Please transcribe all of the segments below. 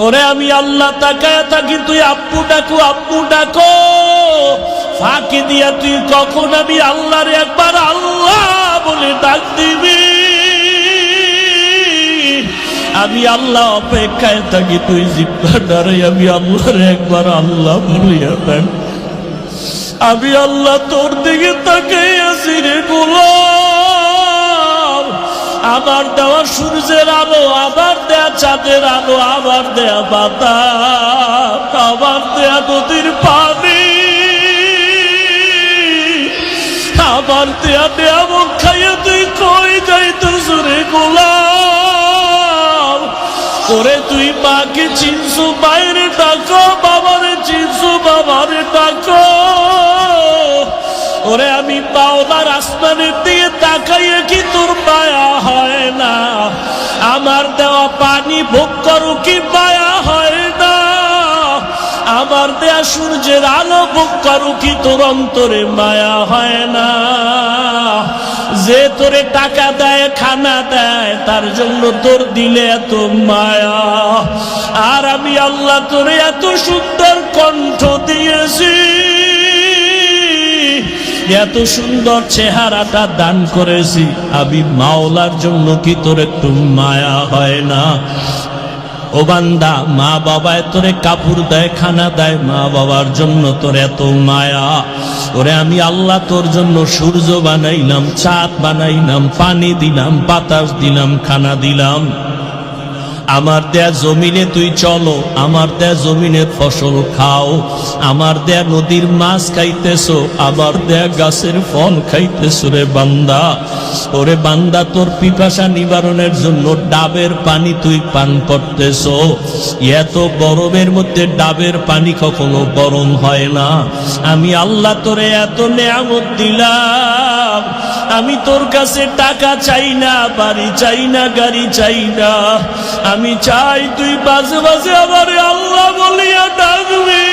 ওরে আমি আল্লাহ তাকায়া থাকি, তুই আব্বু ডাকো আব্বু ডাকো, ফাঁকি দিয়া তুই কখন আমি আল্লাহরে একবার আল্লাহ বলে ডাক দিবি। আমি আল্লাহ অপেক্ষায় থাকি, তুই জিব্বা ডারে আমি আল্লাহরে একবার আল্লাহ বলিয়া ডাক। আমি আল্লাহ তোর দিকে তাকাই আছি রে গোলাম। আমার দেওয়া সূর্যের আলো, আবার দেয়া চাঁদের আলো, আবার দেয়া বাতাস, আবার দেয়া নদীর পানি, আবার দেয়া নিয়ামত খাইয়া তুই কই যাইতেছ রে গোলাম। ওরে তুই মাকে চিনছু, বাইরে ডাকো, বাবারে চিনছু, বাবারে ডাকো। ওরে আমি মাওলার আসমানের দিকে তাকাইয়া কি তোর মায়া হয় না? আমার দেওয়া পানি ভোগ করো কি মায়া হয় না? আমার দেয়া সূর্যের আলো ভোগ করো কি তোর অন্তরে মায়া হয় না? যে তোরে টাকা দেয়, খানা দেয়, তার জন্য তোর দিলে এত মায়া। আর আমি আল্লাহ তোরে এত সুন্দর কণ্ঠ দিয়েছি, এত সুন্দর চেহারাটা দান করেছি, আমি মাওলার জন্য কি তোর একটু মায়া হয় না? ও বান্দা, মা বাবায় তোরে কাপড় দেয়, খানা দেয়, মা বাবার জন্য তোর এত মায়া। ওরে আমি আল্লাহ তোর জন্য সূর্য বানাইলাম, চাঁদ বানাইলাম, পানি দিলাম, বাতাস দিলাম, খানা দিলাম। আমার দেয়া জমিনে তুই চলো, আমার দেয়া জমিনের ফসল খাও, আমার দেয়া নদীর মাছ খাইতেছো, আমার দেয়া গাছের ফল খাইতেছো রে বান্দা। ওরে বান্দা, তোর পিপাসা নিবারণের জন্য ডাবের পানি তুই পান করতেছো। এত গরমের মধ্যে ডাবের পানি কখনো গরম হয় না। আমি আল্লাহ তোরে এত নেয়ামত দিলাম, আমি তোর কাছে টাকা চাই না, বাড়ি চাই না, গাড়ি চাই না। আমি চাই তুই বাজে বাজে আমার আল্লাহ বলিয়া ডাকবি।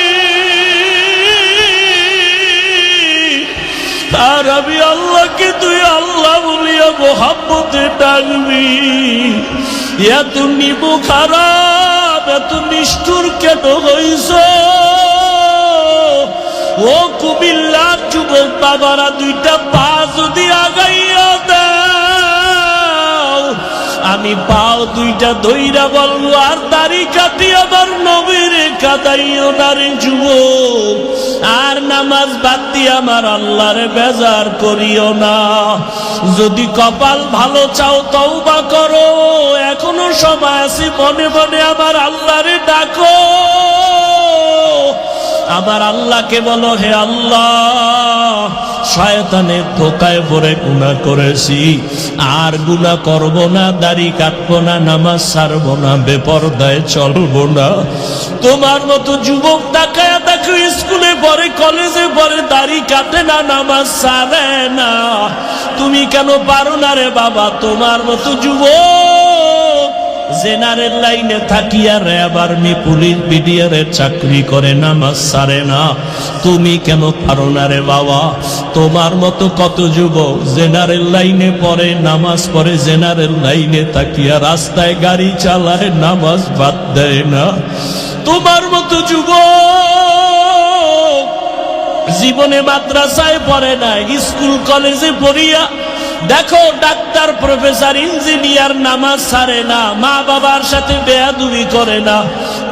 আর আমি আল্লাহকে তুই আল্লাহ বলিয়া মোহাম্মতে ডাকবি। এত নিবু খারাপ, এত নিষ্ঠুর কেন হইছ? ও কুমিল্লার যুবক বাবারা, দুইটা পা যদি আগাইয়া দাও, আমি পাও দুইটা দইরা বলবো, আর দাড়ি কাটি আমার নবীর কাদাইও না রে যুবক। আর নামাজ বাদ দিয়ে আমার আল্লাহরে বেজার করিও না। যদি কপাল ভালো চাও তওবা করো, এখনো সময় আছে, মনে মনে আমার আল্লাহরে ডাকো। আমার আল্লাহকে বলো, হে আল্লাহ, শয়তানের ধোকায় পড়ে গুনাহ করেছি, আর গুনাহ করব না, দাড়ি কাটবো না, নামাজ ছাড়বো না, বেপরদায় চলবো না। তোমার মতো যুবক তাকায়া দেখো, স্কুলে পড়ে, কলেজে পড়ে, দাড়ি কাটে না, নামাজ ছাড়ে না। তুমি কেন পারো না রে বাবা? তোমার মতো যুবক জেনারেল লাইনে থাকিয়া র্যাব, আর্মি, পুলিশ, বিডিআরের চাকরি করে, নামাজ ছাড়ে না। তুমি কেন পারো না রে বাবা? তোমার মতো কত যুবক জেনারেল লাইনে পড়ে, নামাজ পড়ে, জেনারেল লাইনে থাকিয়া রাস্তায় গাড়ি চালায়, নামাজ বাদ দেয় না। তোমার মতো যুবক জীবনে মাদ্রাসায় পড়ে না, স্কুল কলেজে পড়িয়া দেখো ডাক্তার, প্রফেসর, ইঞ্জিনিয়ার, নামাজ ছাড়ে না, মা বাবার সাথে বেয়াদবি করে না।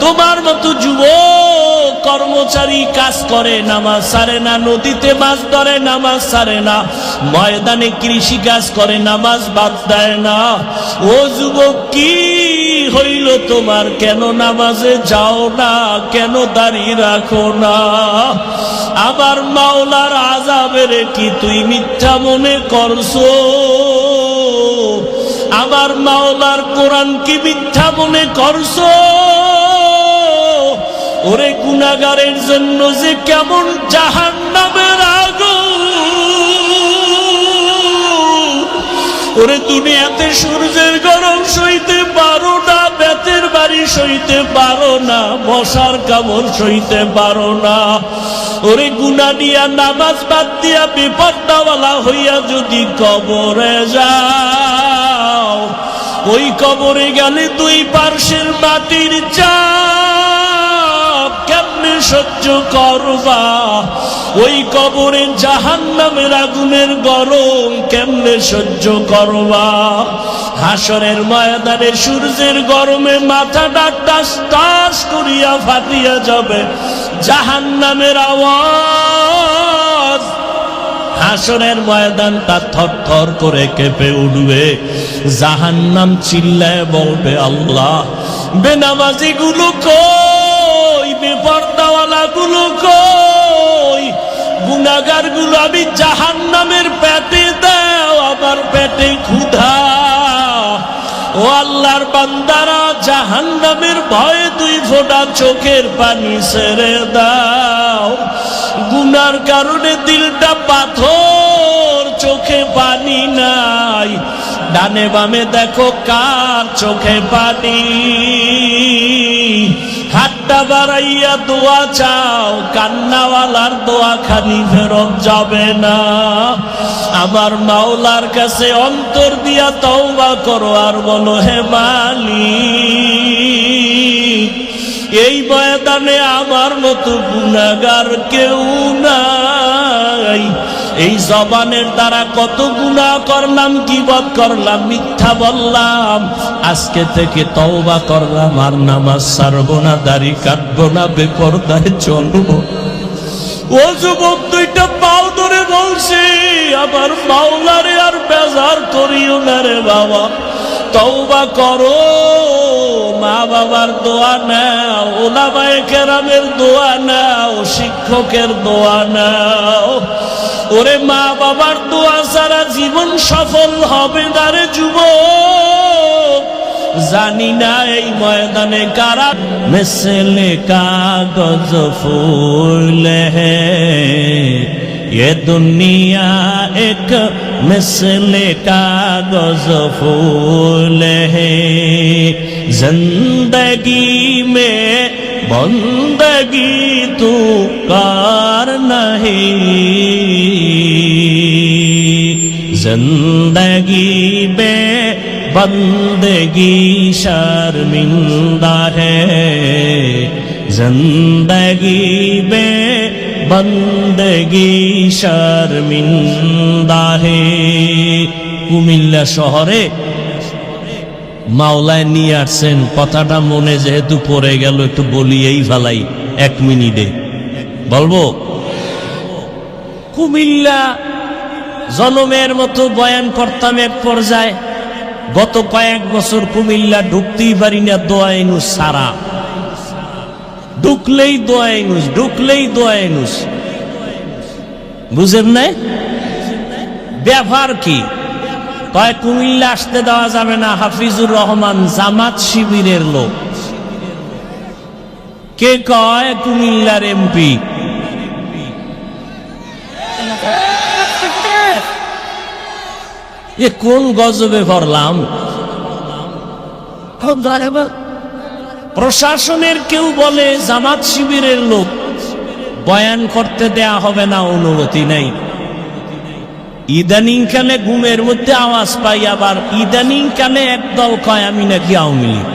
তোমার মতো যুবক কর্মচারী কাজ করে, নামাজ ছাড়ে না, নদীতে মাছ ধরে, নামাজ ছাড়ে না, ময়দানে কৃষি কাজ করে, নামাজ বাদ দেয় না। ও যুবক, কি হইল তোমার? কেন নামাজে যাও না? কেন দাঁড়িয়ে রাখো না? আমার মাওলার আযাবের কি তুই মিথ্যা মনে করছো? আমার মাওলার কোরআন কি মিথ্যা মনে করছো? ওরে গুনাহগারের জন্য যে কেমন জাহান্নামের আগুন! ওরে দুনিয়াতে সূর্যের গরম সইতে পারো না, বেতের বাড়ি সইতে পারো না, মশার কামড় সইতে পারো না। ওরে গুনাহ দিয়া, নামাজ বাদ দিয়া, বিপদওয়ালা হইয়া যদি কবরে যাও, ওই কবরে গেলে দুই পার্শ্বের মাটির চা সহ্য করবা? ওই কবরে জাহান্নামের আগুনের গরম কেমনে সহ্য করবা? হাসরের ময়দানে সূর্যের গরমে মাথাটা টাস টাস করিয়া ফাটিয়া যাবে, জাহান্নামের আওয়াজ। হাসরের ময়দানটা থরথর করে কেঁপে উঠবে, জাহান্নাম চিল্লায় বলবে আল্লাহ, বেনামাজি গুলো কই, বেপরদাওয়ালা গুলো কই, গুনাহগার গুলো আমি জাহান্নামের পেটে দাও, আমার পেটে ক্ষুধা। ও আল্লাহর বান্দারা, জাহান্নামের ভয়ে 2 ফোঁটা চোখের পানি ছেড়ে দাও। গুনার কারণে দিলটা পাথর, চোখে পানি নাই। ডানে বামে দেখো কার চোখে পানি। হাতটা বাড়াইয়া দোয়া চাও, কান্নাওয়ালার দোয়া খালি ফেরত যাবে না। আমার মাওলার কাছে অন্তর দিয়া তওবা করো আর বলো, হে মালিক, এই ময়দানে আমার মতো গুনাহগার কেউ নাই। এই জবানের দ্বারা কত গুনাহ করলাম, গীবত করলাম, মিথ্যা বললাম। আজকে থেকে তওবা করলাম, আর নামাজ ছাড়বো না, দাড়ি কাটবো না, বেপরদায় চলবো। ও যুবক, 2টা পাও ধরে বলছি, আমার মাওলারে আর বেজার করিও না রে বাবা। তওবা করো, মা বাবার দোয়া নাও, উলামায়ে কেরামের দোয়া নাও, শিক্ষকের দোয়া নাও। ওরে মা বাবার দোয়া ছাড়া জীবন সফল হবে না রে যুবক। জানি না এই ময়দানে কারা মিসলে কাগজ ফুল হ্যায়, ये दुनिया एक मिसले कागज फूल है। जिंदगी में बंदगी तू कर नहीं, जिंदगी में बंदगी शर्मिंदा है, जिंदगी में बंदगी शर्मिंदा है। কুমিল্লা শহরে মাওলায় নিয়ে আসছেন, কথাটা মনে যেহেতু পড়ে গেল একটু বলিয়েই ফেলাই 1 মিনিটে। বলবো, কুমিল্লা জনমের মতো বয়ান করতাম এক পর্যায়ে। গত কয়েক বছর কুমিল্লা ঢুকতেই পারি না, দোয়া ইনুস সারা। ঢুকলেই দোয়া ইনুস, ঢুকলেই দোয়া ইনুস। বুঝেন নাই ব্যাপার কি? কয় কুমিল্লা আসতে দেওয়া যাবে না, হাফিজুর রহমান জামাত শিবিরের লোক। কে কয়? কুমিল্লার এমপি। এ কোন গজবে পড়লাম? প্রশাসনের কেউ বলে জামাত শিবিরের লোক, বয়ান করতে দেয়া হবে না, অনুমতি নেই। ইদানিং কালে ঘুমের মধ্যে আওয়াজ পাই, আবার ইদানিং কালে একদল কয় আমি নাকি আওয়ামী লীগ।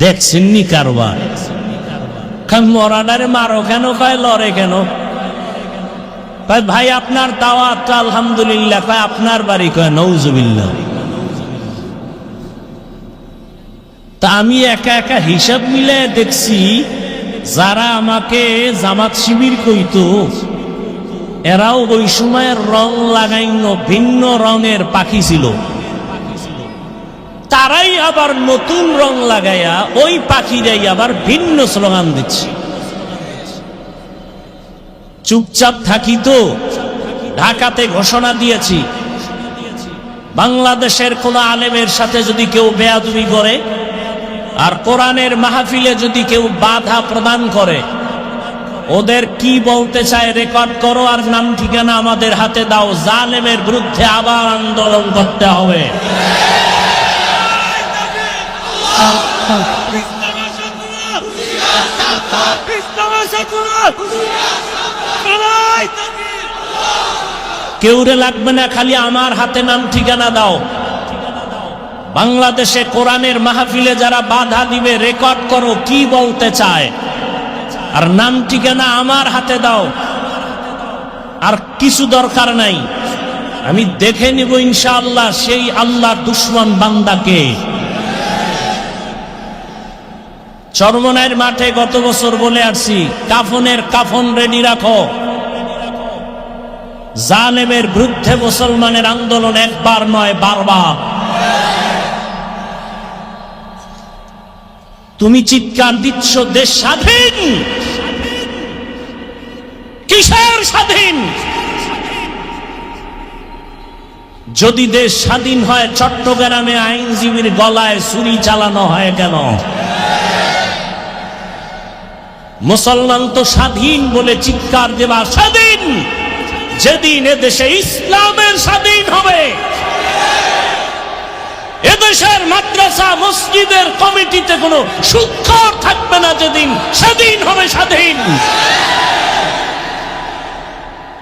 দেখছেননি কারবার? মরানারে মারো কেন, কয় লড়ে কেন? কয় ভাই আপনার দাওয়াত আলহামদুলিল্লাহ। কয় আপনার বাড়ি? কয় নউজুবিল্লাহ। তা আমি একা একা হিসাব মিলে দেখছি, যারা আমাকে জামাত শিবির কইতো এরাও ওই সময়ের রং লাগাইন ভিন্ন রঙের পাখি ছিল। তারাই আবার নতুন রং লাগাইয়া ওই পাখিরাই আবার ভিন্ন স্লোগান দিচ্ছে। চুপচাপ থাকি তো? ঢাকাতে ঘোষণা দিয়েছি, বাংলাদেশের কোন আলেমের সাথে যদি কেউ বেয়াদবি করে আর কোরআনের মাহফিলে যদি কেউ বাধা প্রদান করে, ওদের কি বলতে চায় রেকর্ড করো, আর নাম ঠিকানা আমাদের হাতে দাও। জালেমের বিরুদ্ধে আবার আন্দোলন করতে হবে। কেউরে লাগবে না, খালি আমার হাতে নাম ঠিকানা দাও। বাংলাদেশে কোরআনের মাহফিলে যারা বাধা দিবে রেকর্ড করো কি বলতে চায়, আর নাম ঠিকানা আমার হাতে দাও, আর কিছু দরকার নাই। আমি দেখে নিব ইনশাআল্লাহ সেই আল্লাহর দুশমন বান্দাকে। চরমনাইয়ের মাঠে গত বছর বলে আসছি, কাফনের কাফন রেডি রাখো। জালেমের বিরুদ্ধে মুসলমানের আন্দোলন একবার নয়, বারবার। তুমি চিৎকার দিচ্ছ দেশ স্বাধীন, কিসের স্বাধীন? যদি দেশ স্বাধীন হয় চট্টগ্রামে আইনজীবীর গলায় ছুরি চালানো হয় কেন? মুসলমান তো স্বাধীন বলে চিৎকার দেবা স্বাধীন যেদিন এদেশে ইসলামের স্বাধীন হবে, এদেশের মাদ্রাসা মসজিদের কমিটিতে কোনো সুদখোর থাকবে না, যেদিন স্বাধীন হবে স্বাধীন।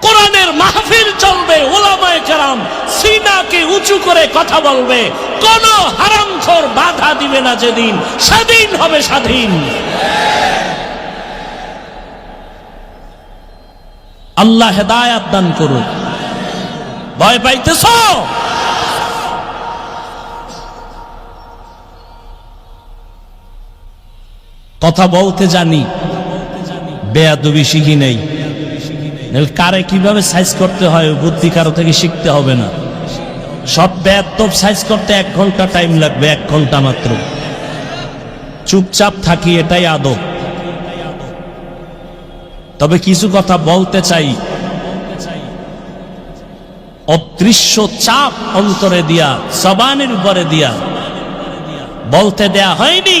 কোরআনের মাহফিল চলবে, উলামায়ে কেরাম সিনাকে উঁচু করে কথা বলবে, কোন হারামখোর বাধা দিবে না, যেদিন স্বাধীন হবে স্বাধীন। আল্লাহ হেদায়াত দান করুন। ভয় পাইতেছ? কথা বলতে জানি, বেয়াদবি শিখি নেই। কারে কিভাবে সাইজ করতে হয় বুদ্ধি কারো থেকে শিখতে হবে না। সব বেয়াদব সাইজ করতে 1 ঘন্টা টাইম লাগবে, 1 ঘন্টা মাত্র। চুপচাপ থাকি, এটাই আদব। তবে কিছু কথা বলতে চাই, অদৃশ্য চাপ অন্তরে দিয়া, জবানের উপরে দিয়া বলতে দেয়া হয়নি।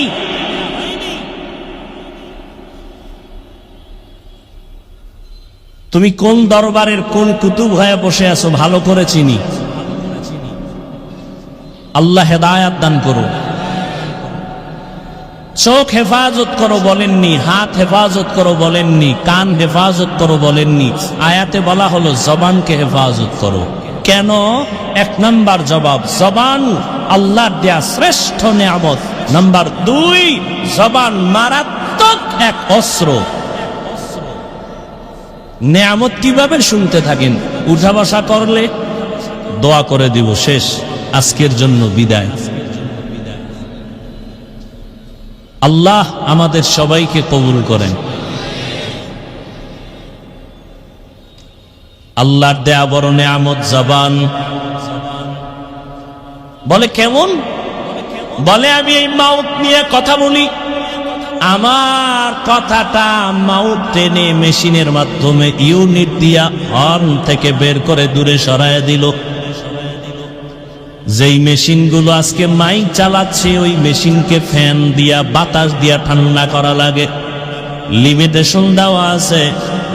তুমি কোন দরবারের কোন কুতুব হয়ে বসে আছো ভালো করে চিনি। আল্লাহ হেদায়াত দান করো। চোখ হেফাজত করো বলেননি, হাত হেফাজত করো বলেননি, কান হেফাজত করো বলেননি। আয়াতে বলা হলো জবানকে হেফাজত করো। কেন? 1 নাম্বার জবাব, জবান আল্লাহর দেয়া শ্রেষ্ঠ নিয়ামত। নাম্বার 2, জবান মারাত্মক এক অস্ত্র। নিয়ামত কিভাবে শুনতে থাকেন? উঠা বসা করলে দোয়া করে দিব, শেষ, আজকের জন্য বিদায়। আল্লাহ আমাদের সবাইকে কবুল করেন। আল্লাহর দেয়া বড় নিয়ামত জবান। বলে কেমন? বলে আমি এই মাউথ নিয়ে কথা বলি, আমার কথাটা মাউথ টেনে মেশিনের মাধ্যমে ইউনিট দিয়া হর্ন থেকে বের করে দূরে সরায় দিল। যেই মেশিনগুলো আজকে মাইক চালাচ্ছে, ওই মেশিনকে ফ্যান দিয়া বাতাস দিয়া ঠান্ডা করা লাগে, লিমিটেশন দেওয়া আছে।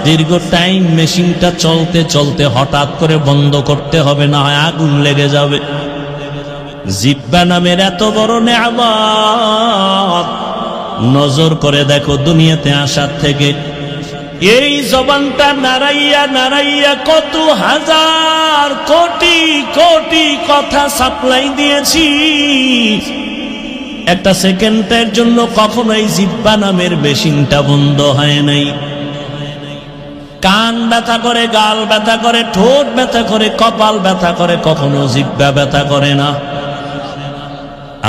দীর্ঘ টাইম মেশিনটা চলতে চলতে হঠাৎ করে বন্ধ করতে হবে, না হয় আগুন লেগে যাবে। জিহ্বা নামের এত বড় নিয়ামত, নজর করে দেখো দুনিয়াতে আসার থেকে এই জবানটা নাড়াইয়া নাড়াইয়া কত হাজার কোটি কোটি কথা সাপ্লাই দিয়েছি। একটা সেকেন্ডের জন্য কখনোই জিহ্বা নামের মেশিনটা বন্ধ হয় নাই। কান ব্যথা করে, গাল ব্যথা করে, ঠোঁট ব্যথা করে, কপাল ব্যথা করে, কখনো জিহ্বা ব্যথা করে না।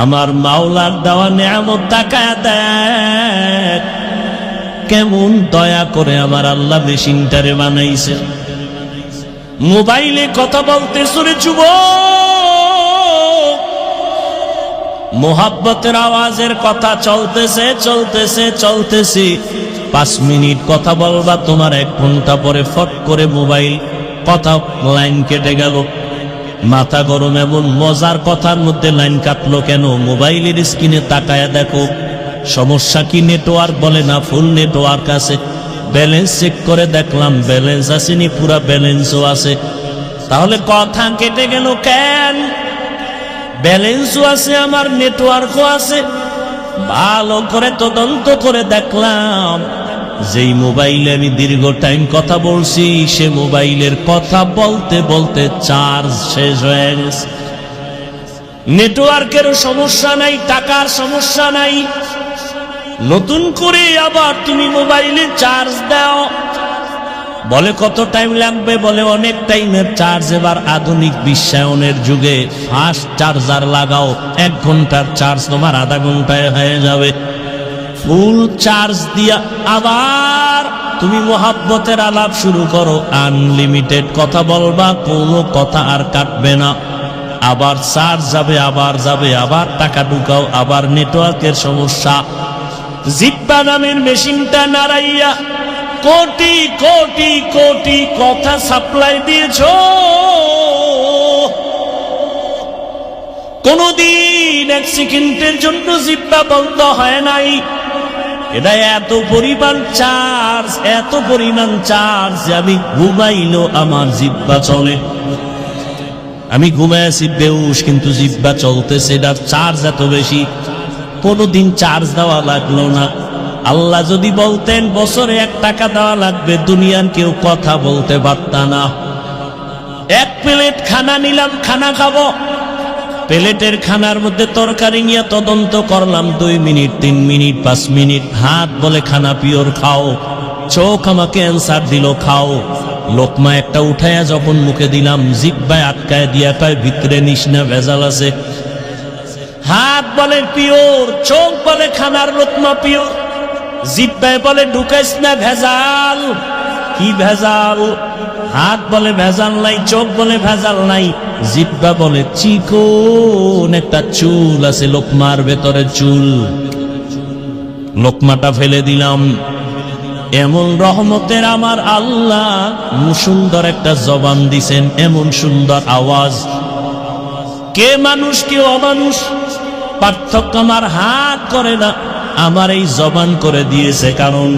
আমার মাওলার দেওয়া নিয়ামত তাকায় দেখ, কেমন দয়া করে আমার আল্লাহ মেশিনটারে বানাইছে। মোবাইলে কথা বলতে শুনে যুবক, মোহাব্বতের আওয়াজের কথা চলতেছে চলতেছে চলতেছে, 5 মিনিট কথা বলবা, তোমার 1 ঘন্টা পরে ফট করে মোবাইল কথা লাইন কেটে গেল। মাথা গরম। এমন মজার কথার মধ্যে লাইন কাটলো কেন? মোবাইলের স্ক্রিনে তাকায়া দেখো সমস্যা কি। নেটওয়ার্ক বলে না, ফুল নেটওয়ার্ক আছে। ব্যালেন্স চেক করে দেখলাম ব্যালেন্স আসেনি, পুরা ব্যালেন্সও আছে। তাহলে কথা কেটে গেল কেন? ব্যালেন্সও আছে, আমার নেটওয়ার্কও আছে। ভালো করে তদন্ত করে দেখলাম যেই মোবাইলে আমি দীর্ঘ টাইম কথা বলছি, সে মোবাইলের কথা বলতে বলতে চার্জ শেষ হয়ে গেছে। নেটওয়ার্কের সমস্যা নাই, টাকার সমস্যা নাই, নতুন করে আবার তুমি মোবাইলে চার্জ দাও, বলে কত টাইম লাগবে, বলে অনেক টাইমের চার্জ। এবার আধুনিক বিশ্বায়নের যুগে ফাস্ট চার্জার লাগাও, 1 ঘন্টার চার্জ তোমার আধা ঘন্টায় হয়ে যাবে। ফুল চার্জ দিয়া আবার তুমি মোহাব্বতের আলাপ শুরু করো, আনলিমিটেড কথা বলবা, কোনো কথা আর কাটবে না। আবার চার্জ যাবে, আবার যাবে, আবার টাকা ঢুকাও, আবার নেটওয়ার্কের সমস্যা। জিহ্বা নামের মেশিনটা নাড়াইয়া কোটি কোটি কোটি কথা সাপ্লাই দিয়েছ, কোনদিন 1 সেকেন্ডের জন্য জিহ্বা বন্ধ হয় নাই। এটা এত পরিমাণ চার্জ, এত পরিমাণ চার্জ যে আমি ঘুমাইলো আমার জিহ্বা চলে। আমি ঘুমায় আছি বেহুশ, কিন্তু জিহ্বা চলতেছে, এটার চার্জ এত বেশি। কোনদিন চার্জ দেওয়া লাগলো না। আল্লাহ যদি বলতেন বছরে 1 টাকা দেওয়া লাগবে, দুনিয়ার কেউ কথা বলতে পারত না। 1 প্লেট খানা নিলাম, খানা খাবো, প্লেটের খানার মধ্যে তরকারি নিয়ে তদন্ত করলাম 2 মিনিট, 3 মিনিট, 5 মিনিট। হাত বলে খানা পিওর খাও, চোখ আমাকে অ্যান্সার দিল খাও। লোকমা একটা উঠাইয়া যখন মুখে দিলাম, জিহ্বায় আটকায় দিয়া কয় ভিতরে নিস না, ভেজাল আছে। হাত বলে পিওর, চোখ বলে খানার লোকমা পিওর, জিহ্বায় বলে ঢুকাইস না, ভেজাল। কি ভেজাল? হাত বলে ভেজাল নাই, চোখ বলে ভেজাল নাই, জিহ্বা বলে চিকন একটা চুল আছে লোকমার ভেতরে, চুল। লোকমাটা ফেলে দিলাম। এমন রহমতের আমার আল্লাহ সুন্দর একটা জবান দিছেন, এমন সুন্দর আওয়াজ। কে মানুষ কে অমানুষ পার্থক্য আমার হাত করে না, আমার এই জবান করে দিয়েছে। কারণ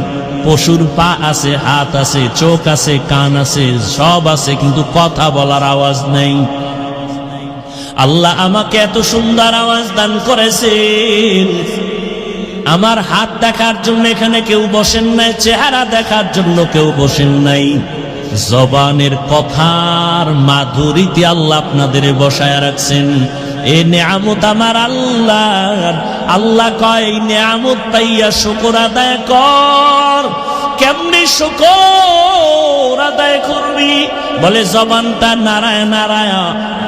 পশুর পা আছে, হাত আছে, চোখ আছে, কান আছে, সব আছে, কিন্তু কথা বলার আওয়াজ নেই। আল্লাহ আমাকে এত সুন্দর আওয়াজ দান করেছেন। আমার হাত দেখার জন্য এখানে কেউ বসেন নাই, চেহারা দেখার জন্য কেউ বসেন নাই, জবানের কথার মাধুরীতে আল্লাহ আপনাদের বসায় রাখছেন। এই নেয়ামত আমার আল্লাহ। আল্লাহ কয় নেয়ামত পাইয়া শুকর আদায় কর। কেমনি শুকর আদায় করবি? বলে জবানটা নারায় নারায়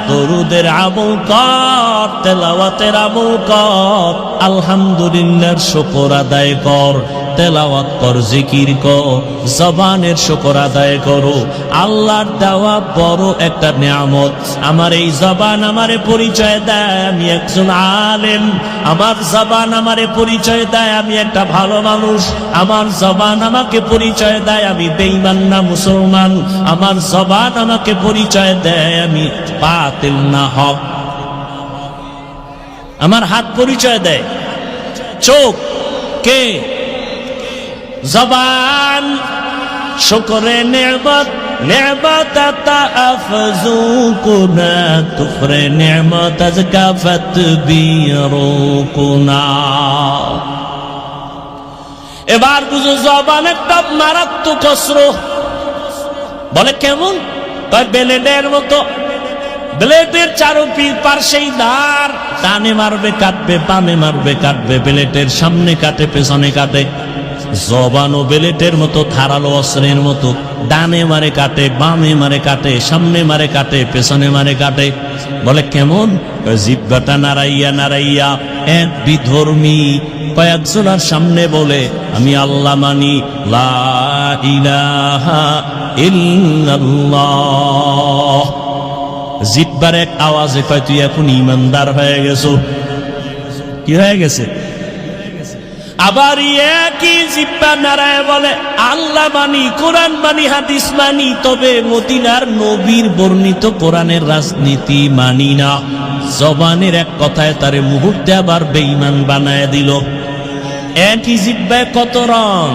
দরুদের আমল কর, তেলাওয়াতের আমল কর, আলহামদুলিল্লাহর শুকর আদায় কর, তেলাওয়াত কর, জিকির কর, জবানের শুকর আদায় করো। আল্লাহর দেওয়া বড় একটা নিয়ামত। আমার এই জবান আমারে পরিচয় দেয় আমি একজন আলেম, আমার জবান আমারে পরিচয় দেয় আমি একটা ভালো মানুষ, আমার জবান আমাকে পরিচয় দেয় আমি বেঈমান না মুসলমান, আমার জবান আমাকে পরিচয় দেয় আমি বাতিল না হক। আমার হাত পরিচয় দেয়, চোখ কে? জবান। শুকরে নেমত নেমত আফজুকুনা, কুফরে নেমত আজকাফত বিরুকুনা। এবার বুঝো জবান একটা মারাত্মক অস্ত্র। বলে কেমন? ব্লেডের মতো, ব্লেডের পার্শ্বেই ধার, ডানে মারবে কাটবে, বামে মারবে কাটবে, ব্লেডের সামনে কাটে, পেছনে কাটে। জবানও ব্লেডের মতো, ধারালো অস্ত্রের মতো, ডানে মারে কাটে, বামে মারে কাটে, সামনে মারে কাটে, পেছনে মারে কাটে। বলে কেমন? জিহ্বাটা নাড়াইয়া নাড়াইয়া এক বিধর্মী কয়েকজনের সামনে বলে আমি আল্লাহ মানি, লা ইলাহা ইল্লাল্লাহ। জিহ্বার এক আওয়াজে কয় তুই এখন ইমানদার হয়ে গেছো। কি হয়ে গেছে? আবার একই জিহ্বা নারায় বলে আল্লাহ মানি, কোরআন মানি, হাদিস মানি, তবে মদিনার নবীর বর্ণিত কোরআনের রাজনীতি মানি না। জবানের এক কথায় তারে মুহূর্তে আবার বেঈমান বানায় দিল। একই জিহ্বায় কত রং।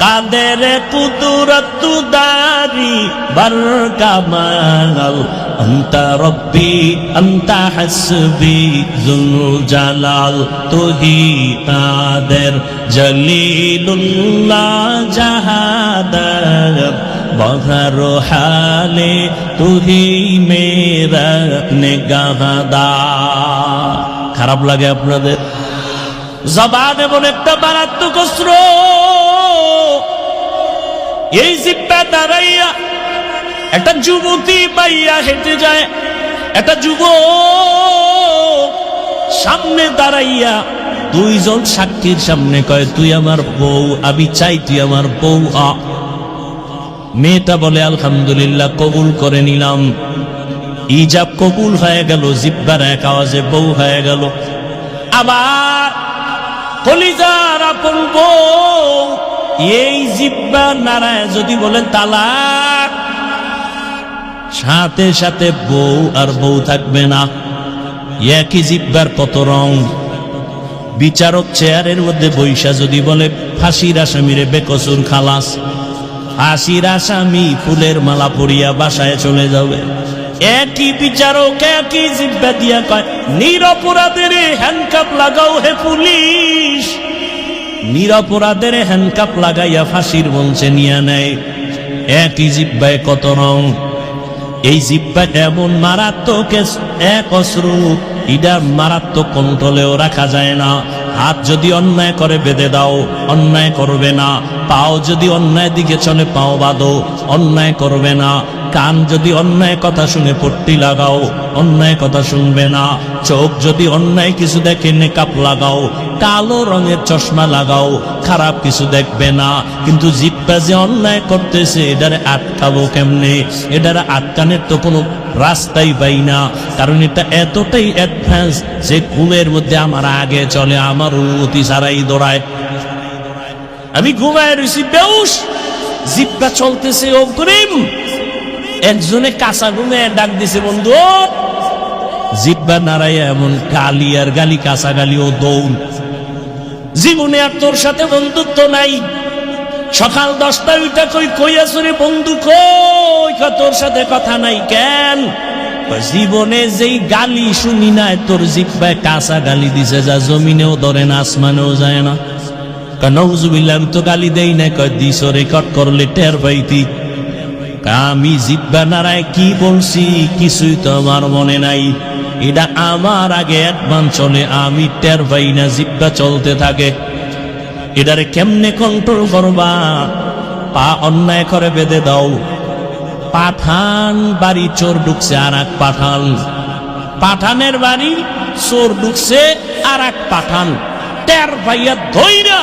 কাদের কুদরত দারি বার কামাল, আনতা রব্বি আনতা হাসবি যুল জালাল, তুহি কাদের জলিলুল্লাহ জাহাদার बहर हाले तू ही मेरा निगाहदा। খারাপ লাগে আপনাদের? জবান এমন একটা মারাত্মক অস্ত্র, এই জিহ্বা দাঁড়াইয়া একটা যুবতী পাইয়া হেঁটে যায়, একটা যুবক সামনে দাঁড়াইয়া দুইজন সাক্ষীর সামনে কয় তুই আমার বউ, আমি চাই তুই আমার বউ হ। মেয়েটা বলে আলহামদুলিল্লাহ, কবুল করে নিলাম। ইজাব কবুল হয়ে গেল, জিহ্বার এক আওয়াজে বউ হয়ে গেল। আবার কলিজার আপন বউ, এই জিহ্বা নারায় যদি বলেন তালাক, সাথে সাথে বউ আর বউ থাকবে না। একই জিহ্বার কত রং। বিচারক চেয়ারের মধ্যে বৈশা যদি বলে ফাঁসির আসামিরে বেকসুর খালাস, ফাঁসির আসামি ফুলের মালা পরিয়া বাসায় চলে যাবে। একই বিচারক একই জিহ্বা দিয়া কয় নিরপরাধের হ্যান্ডকাপ লাগাও হে পুলিশ, নিরপরাধের হ্যান্ডকাপ লাগাইয়া ফাঁসির মঞ্চে নিয়ে নেয়। একই জিহ্বায় কত রং। এই জিহ্বা এমন মারাত্মক এক অস্ত্র, এটা মারাত্মক কন্ট্রোলেও রাখা যায় না। হাত যদি অন্যায় করে বেঁধে দাও, অন্যায় করবে না। পাও যদি অন্যায় দিকে চলে, পাও বাঁধো, অন্যায় করবে না। কান যদি অন্যায় কথা শুনে পট্টি লাগাও, অন্যায় কথা শুনবে না। চোখ যদি অন্যায় কিছু দেখে নেকাপ লাগাও, কালো রঙের চশমা লাগাও, খারাপ কিছু দেখবে না। কিন্তু জিহ্বা যে অন্যায় করতেছে, এটারে আটকাবো কেমনে? এটারে আটকানের তো কোনো রাস্তাই পাই না, কারণ এটা এতটাই অ্যাডভান্স যে ঘুমের মধ্যে আমার আগে চলে, আমার অনুমতি ছাড়াই দৌড়ায়। আমি ঘুমায় রয়েছি বেউস, জিহ্বা চলতেছে অগ্রিম। একজনে কাঁচা ঘুমে ডাক দিছে বন্ধু, জিহ্বা নাড়াইয়া এমন গালি আর গালি, কাঁচা গালি ও দৌড়। জীবনে আর তোর সাথে বন্ধুত্ব নাই। সকাল 10টায় ওইটা কই আসরে বন্ধু কই, তোর সাথে কথা নাই কেন? জীবনে যেই গালি শুনি নাই, তোর জিহ্বায় কাঁচা গালি দিছে, যা জমিনেও ধরে না, আসমানেও যায় না। নওজুবিল্লাহ, আমি তো গালি দেই না। কয় দিস, রেকর্ড করলে টের পাইতি। আমি জিহ্বা নাড়ায় কি বলছি কিছুই তো আমার মনে নাই। এটা আমার আগে অ্যাডভান্স চলে, আমি টের পাই না, জিহ্বা চলতে থাকে। এটারে কেমনে কন্ট্রোল করবা? পা অন্যায় করে বেঁধে দাও। পাঠান বাড়ি চোর ঢুকছে, আর এক পাঠান। পাঠানের বাড়ি চোর ঢুকছে, আর এক পাঠান। টের পাইয়া ধইরা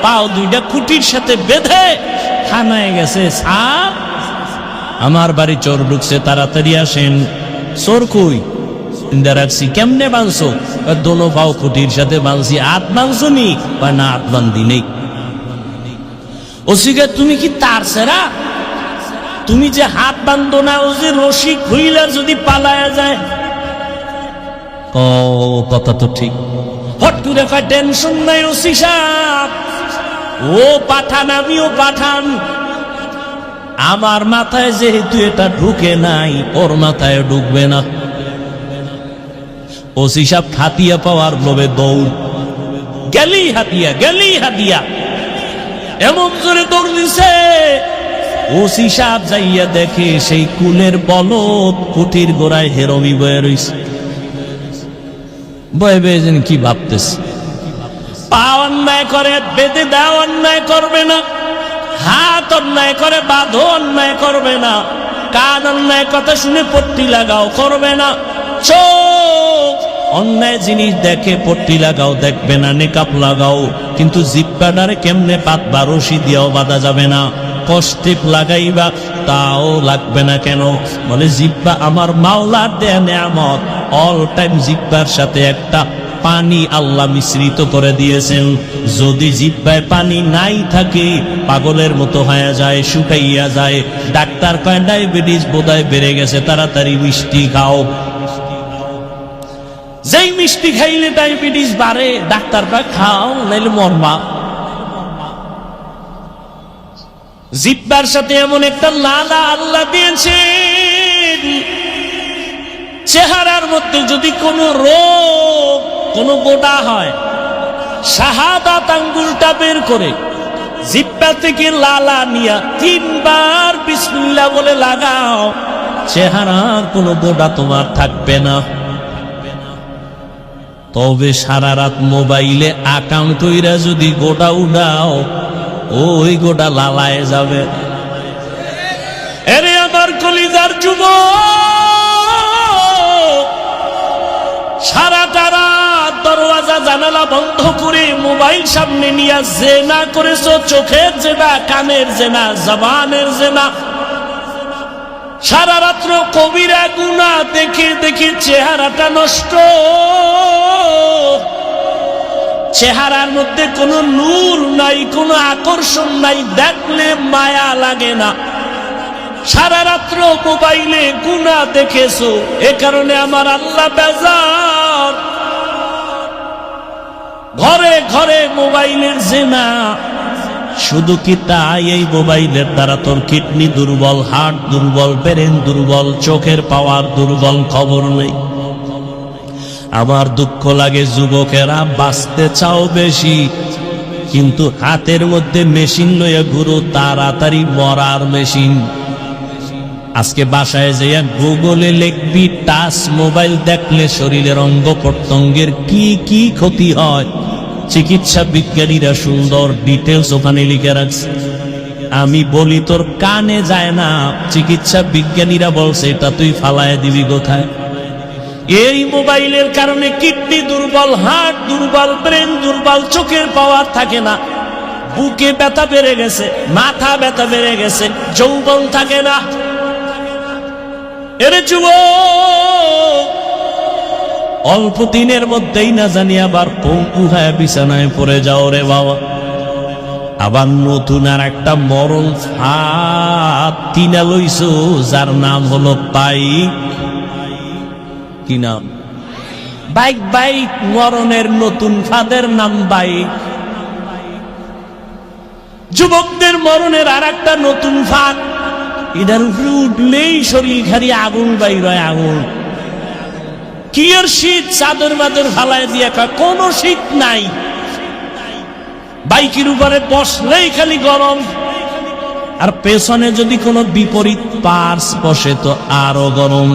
পাও দুইটা খুঁটির সাথে বেঁধে থানায় গেছে। স্যার, আমার বাড়ি চোর ঢুকছে, তাড়াতাড়ি আসেন। চোর কই? রাখছি। কেমনে বাঁধছো? দোনো পাও খুঁটির সাথে বাঁধছি। হাত বাঁধছো নি? না, হাত বান্ধি নেই। ওসিকে তুমি কি তার সেরা? তুমি যে হাত বান্ধো না, ও যে রশি খুইলা যদি পালায়া যায়। ও কথা তো ঠিক। হট করে কয় টেনশন নাই ওসি সাহেব, ও পাঠান, আমিও পাঠান। আমার মাথায় যেহেতু এটা ঢুকে নাই, ওর মাথায় ঢুকবে না। ওসি সাহেব হাতিয়া পাওয়ার লোভে দৌড়। গেলি হাতিয়া, গেলি হাতিয়া, এমন জোরে দৌড় দিছে। ওসি সাহেব যাইয়া দেখে সেই কুলের বলদ কুটির গোড়ায় হেরমি বয়ে রইছে। বয়ে বয়ে যেন কি ভাবতেছে। পা অন্যায় করে বেঁধে দাও, অন্যায় করবে না। হাত অন্যায় করে বাঁধো, অন্যায় করবে না। কান অন্যায় কথা শুনে পট্টি লাগাও, করবে না। চোখ অন্যায় জিনিস দেখে পট্টি লাগাও, দেখবে না। নেকাপ লাগাও, কিন্তু জিহ্বাটারে কেমনে বাঁধবা? রশি দিয়েও বাঁধা যাবে না। কষ্টে লাগাইবা, তাও লাগবে না। কেন? বলে জিহ্বা আমার মাওলার দেয়া নেয়ামত। অল টাইম জিহ্বার সাথে একটা পানি আল্লাহ মিশ্রিত করে দিয়েছেন। যদি জিহ্বায় পানি নাই থাকে, পাগলের মতো হয়ে যায়, শুকাইয়া যায়। ডাক্তার কয় ডায়াবেটিস বোধহয় বেড়ে গেছে, তাড়াতাড়ি মিষ্টি খাও। যেই মিষ্টি খাইলে ডায়াবেটিস বাড়ে, ডাক্তার কয় খাও, নাইলে মরবা। জিহ্বার সাথে এমন একটা লালা আল্লাহ দিয়েছেন, চেহারার মধ্যে যদি কোনো রোগ, কোনো গোটা হয়, শাহাদাত আঙ্গুলটা বের করে জিহ্বা থেকে লালা নিয়া 3 বার বিসমিল্লাহ বলে লাগাও, চেহারার কোনো গোটা তোমার থাকবে না। তবে সারা রাত মোবাইলে অ্যাকাউন্ট কইরা যদি গোটা উড়াও, ওই গোটা লালায় যাবে। এরে আমার কলিজার যুবক, সারাটা রাত দরওয়াজা জানালা বন্ধ করে মোবাইল সামনে নিয়ে জেনা করেছো, চোখের জেনা, কানের জেনা, জবানের জেনা। সারা রাত্র কবিরা গুনাহ দেখে দেখে চেহারাটা নষ্ট, চেহারার মধ্যে কোনো নূর নাই, কোনো আকর্ষণ নাই, দেখলে মায়া লাগে না। সারা রাত্র মোবাইলে গুনাহ দেখেছো, এ কারণে আমার আল্লাহ বেজার। ঘরে ঘরে মোবাইলের জেনা। শুধু কি তাই, এই মোবাইলের দ্বারা তোর কিডনি দুর্বল, হার্ট দুর্বল, ব্রেন দুর্বল, চোখের পাওয়ার দুর্বল, খবর নেই। আমার দুঃখ লাগে যুবকেরা বাঁচতে চাও বেশি, কিন্তু হাতের মধ্যে মেশিন লইয়া ঘুরো, তাড়াতাড়ি মরার মেশিন। আজকে বাসায় যাইয়া গুগলে লিখবি টাচ মোবাইল দেখলে শরীরের অঙ্গ প্রত্যঙ্গের কি কি ক্ষতি হয়, চিকিৎসা বিজ্ঞানীরা সুন্দর ডিটেলস ওখানে লিখে রাখছে। আমি বলি তোর কানে যায় না, চিকিৎসা বিজ্ঞানীরা বলছে এটা তুই ফালায় দিবি কোথায়? এই মোবাইলের কারণে কিডনি দুর্বল, হার্ট দুর্বল, ব্রেন দুর্বল, চোখের পাওয়ার থাকে না, বুকে ব্যথা বেড়ে গেছে, মাথা ব্যথা বেড়ে গেছে, যৌবন থাকে না। এর যুবক, অল্প দিনের মধ্যেই না জানি আবার পঙ্গু হয়ে বিছানায় পড়ে যাও রে বাবা। আবার নতুন আর একটা মরণ ফাঁদ কিনা লইছো, যার নাম হলো বাইক। কি নাম? বাইক। বাইক মরণের নতুন ফাঁদের নাম বাইক। যুবকদের মরণের আর একটা নতুন ফাঁদ, এটার উপরে উঠলেই শরীর খালি আগুন বাইর হয়, আগুন। কি আর শীত, চাদর মাদর ফালায় দিয়া কোনো শীত নাই। বাইকের উপরে বসলেই খালি গরম, আর পেছনে যদি কোনো বিপরীত পার্স বসে তো আরো গরম।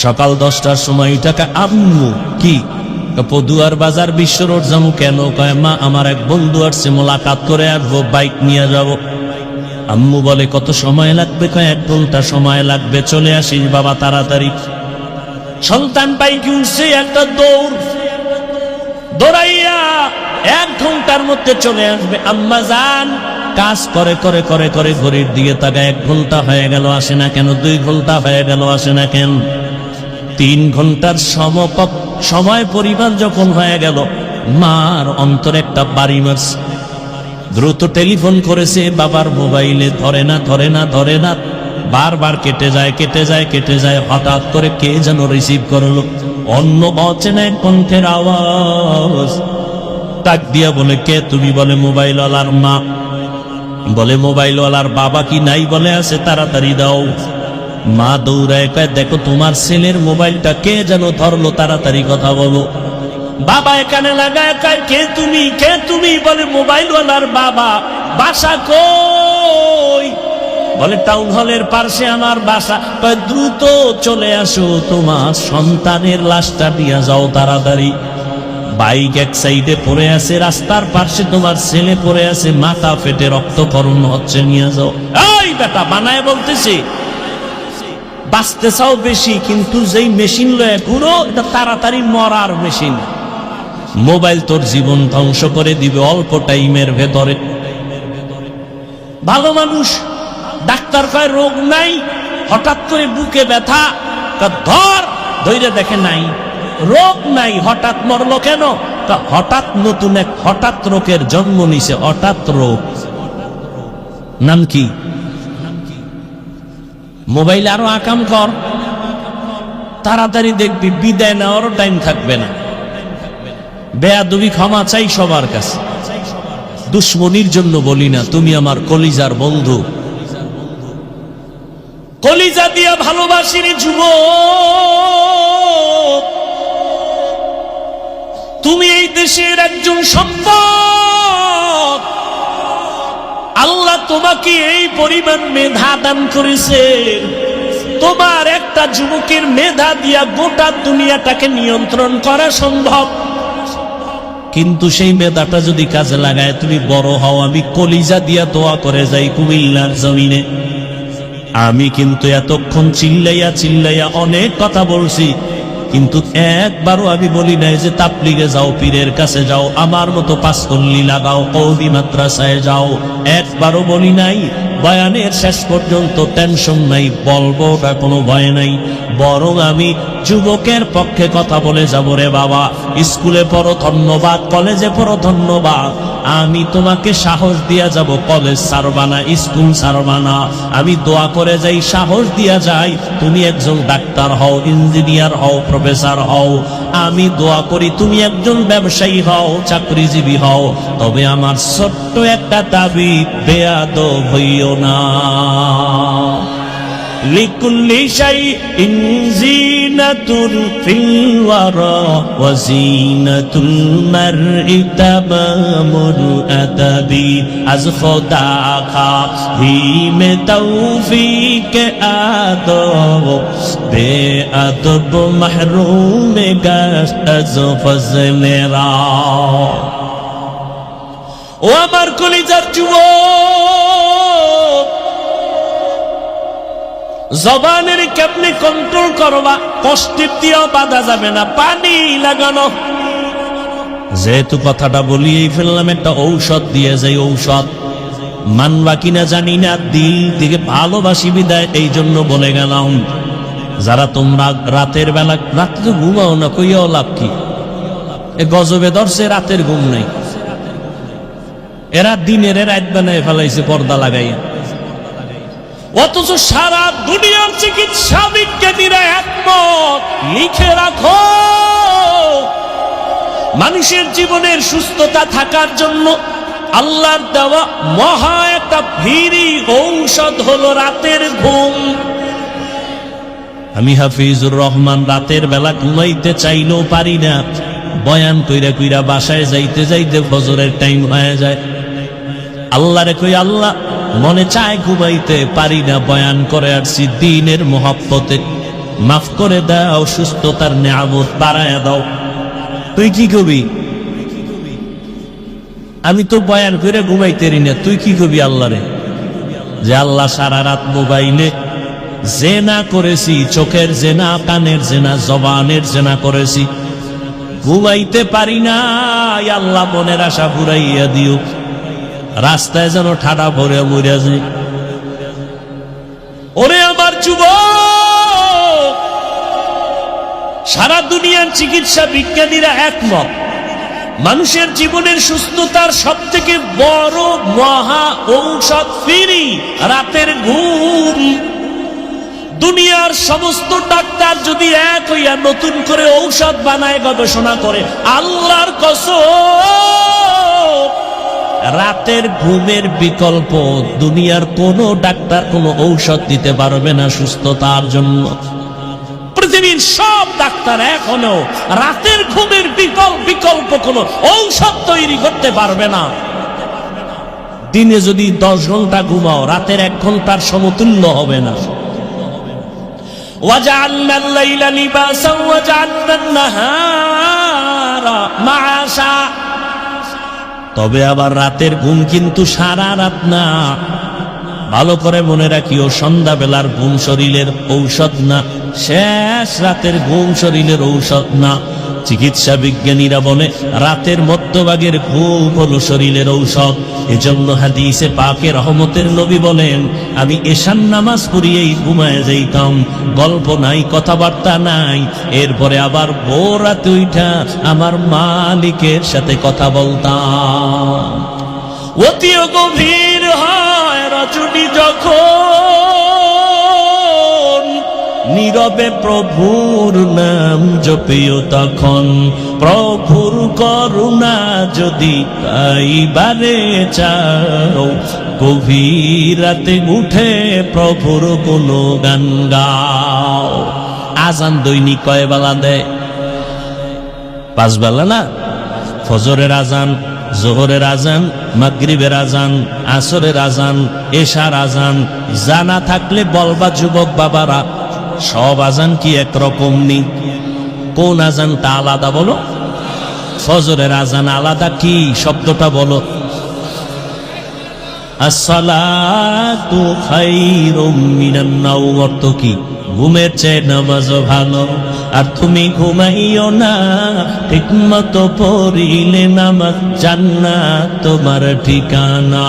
সকাল 10টার সময় টাকা আম্মু কি পদুয়ার বাজার বিশ্ব রোড যাবো কেন? কয় মা আমার এক বন্ধু আসছে, মোলাকাত করে আসবো, বাইক নিয়ে যাব। আম্মু বলে কত সময় লাগবে? কয় 1 ঘন্টা সময় লাগবে। চলে আসিস বাবা তাড়াতাড়ি। সন্তান বাইকে উঠছে, একটা দৌড়, দৌড়াইয়া 1 ঘন্টার মধ্যে চলে আসবে। আম্মা যান কাজ করে করে করে করে ঘড়ির দিকে তাকায়, 1 ঘন্টা হয়ে গেল আসে না কেন? 2 ঘন্টা হয়ে গেল আসে না কেন? 3 ঘন্টার সময় পরিমাণ যখন হয়ে গেল, মার অন্তরে একটা বাড়ি মারছে। দ্রুত টেলিফোন করেছে, বাবার মোবাইলে ধরে না ধরে না ধরে না, বারবার কেটে যায় কেটে যায় কেটে যায়। হঠাৎ করে কে যেন রিসিভ করলো, অন্য অচেনা এক কণ্ঠের আওয়াজ। ডাক দিয়া বলে কে তুমি? বলে মোবাইলওয়ালার মা। বলে মোবাইলওয়ালার বাবা কি নাই? বলে আছে, তাড়াতাড়ি দাও। মা দৌড়ায় কয় দেখো তোমার ছেলের মোবাইলটা কে যেন ধরলো, তাড়াতাড়ি কথা বলো। বাবা এখানে লাগায় কয় কে তুমি? কে তুমি? বলে মোবাইলওয়ালার বাবা। বাসা কই? বলে টাউন হলের পাশে আমার বাসা। কয় দ্রুত চলে আসো, তোমার সন্তানের লাশটা নিয়ে যাও তাড়াতাড়ি। বাইক এক সাইডে পড়ে আছে, রাস্তার পাশে তোমার ছেলে পড়ে আছে, মাথা ফেটে রক্তক্ষরণ হচ্ছে, নিয়ে যাও। এই বেটা বানায় বলতেছি, বাঁচতে চাও বেশি, কিন্তু যেই মেশিন লয়ে ঘুরো এটা তাড়াতাড়ি মরার মেশিন। মোবাইল তোর জীবন ধ্বংস করে দিবে অল্প টাইমের ভেতরে। ভালো মানুষ, ডাক্তার কয় রোগ নাই, হঠাৎ করে বুকে ব্যথা, ধৈর্য দেখে নাই, রোগ নাই, হঠাৎ মরলো কেন? হঠাৎ নতুন এক হঠাৎ রোগের জন্ম নিছে। হঠাৎ রোগ নাম কি? মোবাইল আরো আকাম কর, তাড়াতাড়ি দেখবি বিদায় নেওয়ারও টাইম থাকবে না। বেয়াদবি ক্ষমা চাই সবার কাছে, দুশ্মনির জন্য বলি না, তুমি আমার কলিজার বন্ধু, কলিজা দিয়া ভালোবাসিনি যুবক। তুমি এই দেশের একজন সম্পদ, আল্লাহ তোমাকে এই পরিমাণ মেধা দান করেছে, তোমার একটা যুবকের মেধা দিয়া গোটা দুনিয়াটাকে নিয়ন্ত্রণ করা সম্ভব। কিন্তু সেই মেধাটা যদি কাজে লাগায় তুমি বড় হও, আমি কলিজা দিয়া দোয়া করে যাই কুমিল্লার জমিনে। আমি কিন্তু এতক্ষণ চিল্লাইয়া চিল্লাইয়া অনেক কথা বলছি, কিন্তু একবারও আমি বলি নাই যে তাবলীগে যাও, পীরের কাছে যাও, আমার মতো পাঁচকল্লি লাগাও, কওমি মাদ্রাসায় যাও। একবারও বলি নাই। বয়ানের শেষ পর্যন্ত টেনশন নাই, বলবো ওটা কোনো ভয় নাই। বরং আমি যুবকের পক্ষে কথা বলে যাব, রে বাবা স্কুলে পড়ো ধন্যবাদ, কলেজে পড়ো ধন্যবাদ, আমি তোমাকে সাহস দিয়া যাব, কলেজ ছাড়বা না, স্কুল ছাড়বা না। আমি দোয়া করে যাই, সাহস দিয়া যাই, তুমি একজন ডাক্তার হও, ইঞ্জিনিয়ার হও, প্রফেসর হও। আমি দোয়া করি তুমি একজন ব্যবসায়ী হও, চাকরিজীবী হও। তবে আমার ছোট্ট একটা দাবি, বেয়াদব হইও না। লিকুল্লি শাইইন জিনাতুন ফিল ওয়ারা ওয়া জিনাতুল মারই তামামুল আদাবি। আজ খোদা খাহি মে তৌফিক আদব, বেআদব মাহরুম গাশত আজ ফজলেরা। ও আমার কলিজার যুবক, জবানের কেমনে কন্ট্রোল করবা, কষ্টের দিয়েও বাধা যাবে না, পানি লাগানো। যেহেতু কথাটা বলিয়েই ফেললাম, একটা ঔষধ দিয়ে যাই। ঔষধ মানবা কিনা জানি না, দিল থেকে ভালোবাসি বিদায় এই জন্য বলে গেলাম। যারা তোমরা রাতের বেলা, রাত্রে ঘুমাও না, কইয়াও লাভ কি? এ গজবে ধরছে, রাতের ঘুম নাই। এরা দিনের রাত বানায় ফেলাইছে পর্দা লাগাইয়া। অথচ সারা দুনিয়ার চিকিৎসা বিজ্ঞানীরা একমত, লিখে রাখো, মানুষের জীবনের সুস্থতা থাকার জন্য আল্লাহর দেওয়া মহা একটা ফ্রি ঔষধ হলো রাতের ঘুম। আমি হাফিজুর রহমান রাতের বেলা ঘুমাইতে চাইলেও পারি না। বয়ান কইরা কইরা বাসায় যাইতে যাইতে ফজরের টাইম হয়ে যায়। আল্লাহরে কই, আল্লাহ মনে চায় ঘুমাইতে পারি না, বয়ান করে আসছি দ্বীনের মহব্বতে, মাফ করে দাও, সুস্থতার নিয়ামত বাড়ায়া দাও। তুই কি কবি? আমি তো বয়ান করে ঘুমাইতে পারি না, তুই কি কবি আল্লাহরে? যে আল্লাহ সারা রাত মোবাইলে জেনা করেছি, চোখের জেনা, কানের জেনা, জবানের জেনা করেছি, ঘুমাইতে পারি না। আল্লাহ মনের আশা পুরাইয়া দিও, রাস্তায় যেন ঠাডা ভরে মরিয়া যায়। ওরে আমার যুবক, সারা দুনিয়ার চিকিৎসা বিজ্ঞানীরা একমত, মানুষের জীবনের সুস্থতার সব থেকে বড় মহা ঔষধ ফ্রি রাতের ঘুম। দুনিয়ার সমস্ত ডাক্তার যদি এক হইয়া নতুন করে ঔষধ বানায়, গবেষণা করে, আল্লাহর কসম, রাতের ঘুমের বিকল্প দুনিয়ার কোন ডাক্তার কোন ঔষধ দিতে পারবে না সুস্থতার জন্য। পৃথিবীর সব ডাক্তার এখনো রাতের ঘুমের বিকল্প কোন ঔষধ তৈরি করতে পারবে না। দিনে যদি 10 ঘন্টা ঘুমাও, রাতের 1 ঘন্টার সমতুল্য হবে না। وَجَعَلْنَا اللَّيْلَ لِبَاسًا وَجَعَلْنَا النَّهَارَ مَعَاشًا। তবে আবার রাতের ঘুম কিন্তু সারা রাত না। ভালো করে মনে রাখিও, সন্ধ্যাবেলার ঘুম শরীরের ঔষধ না, শেষ রাতের ঘুম শরীরের ঔষধ না। চিকিৎসা বিজ্ঞানীরা বলে রাতের মধ্যভাগের ঘুম হলো শরীরের ঔষধ। এজন্য হাদিসে পাকে রহমতের নবী বলেন, আমি এশার নামাজ পড়িয়েই ঘুমায় যাইতাম, গল্প নাই, কথাবার্তা নাই, এরপরে আবার ভোর রাতে উঠা আমার মালিকের সাথে কথা বলতাম। অতি গভীর হয় রজনী যখন, নীরবে প্রভুর নাম জপিও তখন। প্রভুর করুণা যদি পাইবারে চাও, গভীর রাতে উঠে প্রভুর গুণগান গাও। আজান দৈনিক কয় বেলা দেয়? 5 বেলা না? ফজরের আজান, জোহরের আজান, মাগরিবের আজান, আসরের আজান, এশার আজান জানা থাকলে বলবা যুবক বাবারা, সব আজান কি একরকম নেই? কোন আজানটা আলাদা বলো? ফজরের আজান আলাদা, কি শব্দটা বলো? আসসালাতু খায়রুম মিনান নাওম, অর্থ কি? ঘুমের চেয়ে নামাজ ভালো। আর তুমি ঘুমাইও না, ঠিক মতো পড়িলে নামাজ জান্নাত তোমার ঠিকানা।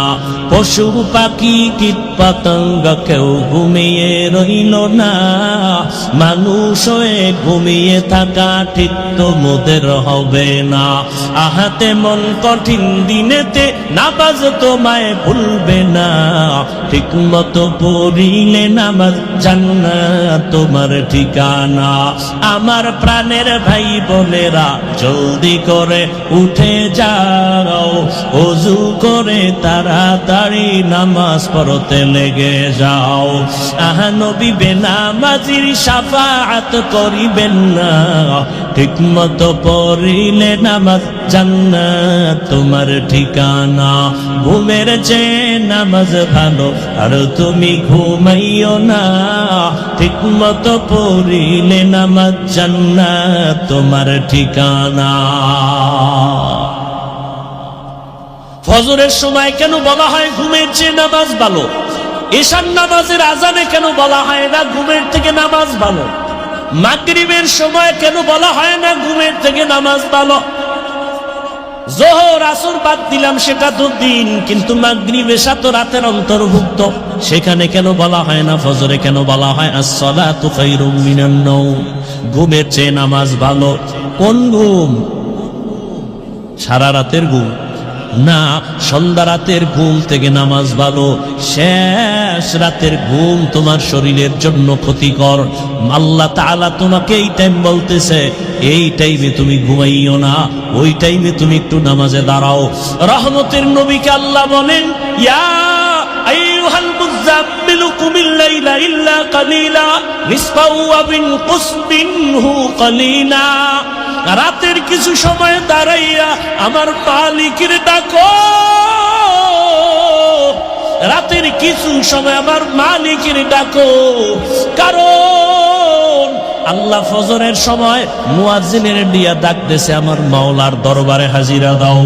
পশু পাখি কীট পতঙ্গ কেউ ঘুমিয়ে রইল না, মানুষ হয়ে ঘুমিয়ে থাকা ঠিক তো মোদের হবে না। আহাতে মন কঠিন দিনেতে নামাজ তোমায় ভুলবে না, ঠিক মতো পড়িলে নামাজ জান্নাত তোমার ঠিকানা। আমার প্রাণের ভাই বোনেরা, জলদি করে উঠে যাও, ওযু করে তাড়াতাড়ি নামাজ পড়তে লেগে যাও। আহা নবী বেনামাজির শাফাআত করিবেন না, ঠিক মতো পড়িলে নামাজ জান্নাত তোমার ঠিকানা। ঘুমের চেয়ে নামাজ ভালো, আর তুমি ঘুমাইও না, ঠিক মতো পড়িলে নামাজ জান্নাত তোমার ঠিকানা। ফজরের সময় কেন বলা হয় ঘুমের চেয়ে নামাজ ভালো? ঈশার নামাজের আজানে কেন বলা হয় না ঘুমের থেকে নামাজ ভালো? মাগরিবের সময় কেন বলা হয় না ঘুমের থেকে নামাজ ভালো? জোহর আসর বাদ দিলাম, সেটা তো দিন, কিন্তু মাগরিব এশা তো রাতের অন্তর্ভুক্ত, সেখানে কেন বলা হয় না? ফজরে কেন বলা হয় আসসালাতু খায়রুম মিনান নাওম, ঘুমের চেয়ে নামাজ ভালো? কোন ঘুম? সারা রাতের ঘুম না, সন্ধ্যা রাতের ঘুম থেকে নামাজ ভালো। শেষ রাতের ঘুম তোমার শরীরের জন্য ক্ষতিকর। আল্লাহ তাআলা তোমাকে এই টাইম বলতেছে, এই টাইমে তুমি ঘুমাইও না, ওই টাইমে তুমি একটু নামাজে দাঁড়াও। রহমতের নবীকে আল্লাহ বলেন, ইয়া আইয়ুহাল মুযাম্মিলু কুমিল লাইলা ইল্লা কালিলা নিসফাহু ওয়া বিনকুস মিনহু কালিলা। রাতের কিছু সময় দাঁড়াইয়া আমার মালিকের ডাকো, রাতের কিছু সময় আমার মালিকের ডাকো। কারণ আল্লাহ ফজরের সময় মুয়াজ্জিনের দিয়া ডাকতেছে, আমার মাওলার দরবারে হাজিরা দাও।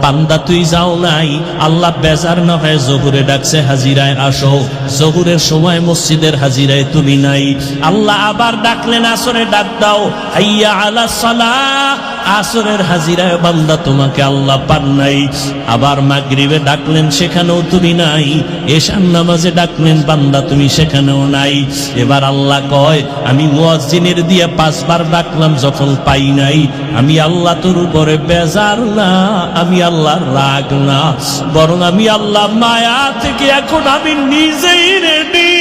বান্দা তুই যাও নাই, আল্লাহ বেজার না হয় জোহরে ডাকছে, হাজিরায় আসো। জোহরের সময় মসজিদের হাজিরায় তুমি নাই, আল্লাহ আবার ডাকলেন আসরে ডাক দাও, হাইয়া আলা সালাহ। আসরের হাজিরায় বান্দা তোমাকে আল্লাহ পান নাই। আবার মাগরিবে ডাকলেন, সেখানেও তুমি নাই। এশার নামাজে ডাকলেন বান্দা, তুমি সেখানেও নাই। এবার আল্লাহ কয়, আমি মুয়াজ্জিনের দিয়ে 5 বার ডাকলাম, যখন পাই নাই, আমি আল্লাহ তোর উপরে বেজার না, আমি আল্লাহ রাগ না, বরং আমি আল্লাহ মায়া থেকে এখন আমি নিজেই রেডি।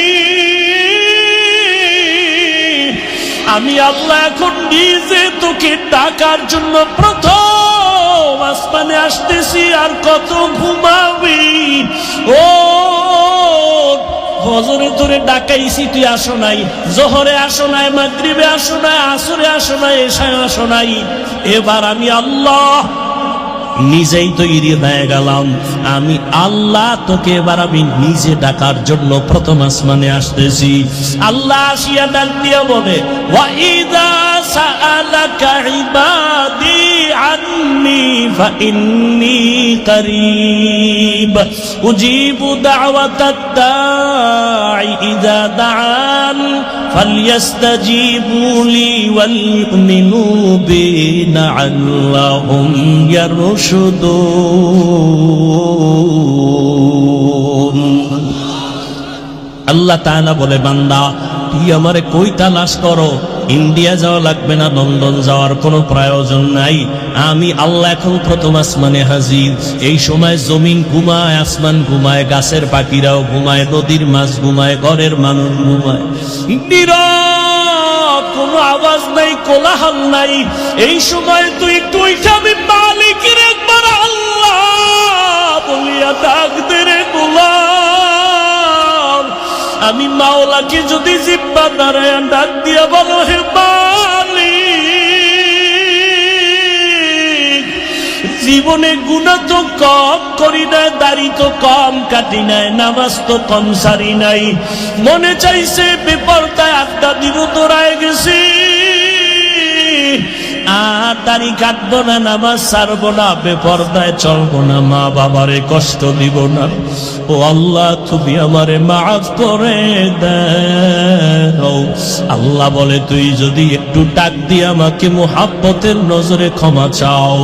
আমি আল্লাহ এখন নিজে তোকে ডাকার জন্য প্রথম আসমানে আসতেছি। আর কত ঘুমাবি? ও ফজরে তোরে ডাকাইছি, তুই আসো নাই, জোহরে আসো নাই, মাগরিবে আসো নাই, আসরে আসো নাই, এশায় আসো নাই। এবার আমি আল্লাহ নিজেই তৈরি হয়ে গেলাম, আমি আল্লাহ তোকে এবার আমি নিজে ডাকার জন্য প্রথম আসমানে আসতেছি। আল্লাহ আসিয়া ডাক দিয়া বলে, ওয়া ইযা সাআলাকা ইবাদি আন্নি ফাইন্নী করিব উজিবু দাওয়াতাদ দাঈ ইযা দাআন ফালইস্তাজিবু লি ওয়াল ইউমিনু বি লাআল্লাহুম ইয়ারশুদুন। আল্লাহ তাআলা বলে, বান্দা তুই আমারে কই তালাশ করো? ইন্ডিয়া যাওয়া লাগবে না, লন্ডন যাওয়ার কোনো প্রয়োজন নাই। আমি আল্লাহ এখন প্রথম আসমানে হাজির। এই সময় জমিন ঘুমায়, আসমান ঘুমায়, গাছের পাখিরাও ঘুমায়, নদীর মাছ ঘুমায়, ঘরের মানুষ ঘুমায়। নীরব, কোনো আওয়াজ নাই, কোলাহল নাই। এই সময় তুই আমি মালিকের একবার আল্লাহ বলিয়া ডাক দে রে গোলাম। আমি মাওলাকে যদি জিব্বা দাঁড়ায় ডাক দিয়া বলো, হে মালিক, জীবনে গুনাহ তো কম করি না, দাড়ি তো কম কাটি নাই, নামাজ তো কম সারি নাই, মনে চাইছে বেপরদায় আড্ডা দিব, তোরায় গেছি, আর দাড়ি কাটবো না, নামাজ ছাড়বো না, বেপরদায় চলবো না, মা বাবারে কষ্ট দিব না। ও আল্লাহ, তুমি আমারে মাফ করে দাও। আল্লাহ বলে, তুই যদি একটু ডাক দিয়ে আমাকে মুহাব্বতের নজরে ক্ষমা চাও,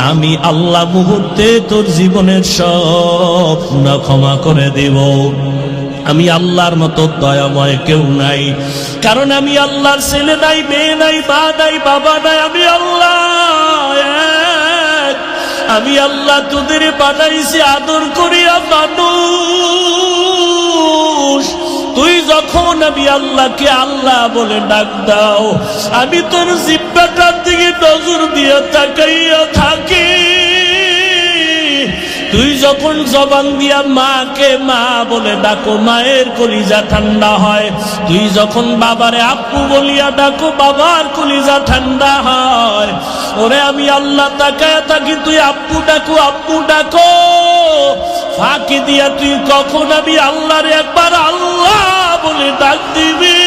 আমি আল্লাহ মুহূর্তে তোর জীবনের সব গুনাহ ক্ষমা করে দেব। আমি আল্লাহর মতো দয়াময় কেউ নাই, কারণ আমি আল্লাহর ছেলে নাই, মেয়ে নাই, মা নাই, বাবা নাই, আমি আল্লাহ এক। আমি আল্লাহ তোদের বানাইছি আদর করিয়া মানুষ। তুই যখন আমি আল্লাহকে আল্লাহ বলে ডাক দাও, আমি তোর জিব্বাটার দিকে নজর দিয়ে তাকাইয়া থাকি। তুই যখন জবান দিয়া মাকে মা বলে ডাকো, মায়ের কলিজা ঠান্ডা হয়। তুই যখন বাবারে আব্বু বলিয়া ডাকো, বাবার কলিজা ঠান্ডা হয়। ওরে আমি আল্লাহ তাকায়া থাকি, তুই আব্বু ডাকো, আব্বু ডাকো, ফাঁকি দিয়া তুই কখন আমি আল্লাহরে একবার আল্লাহ বলে ডাক দিবি।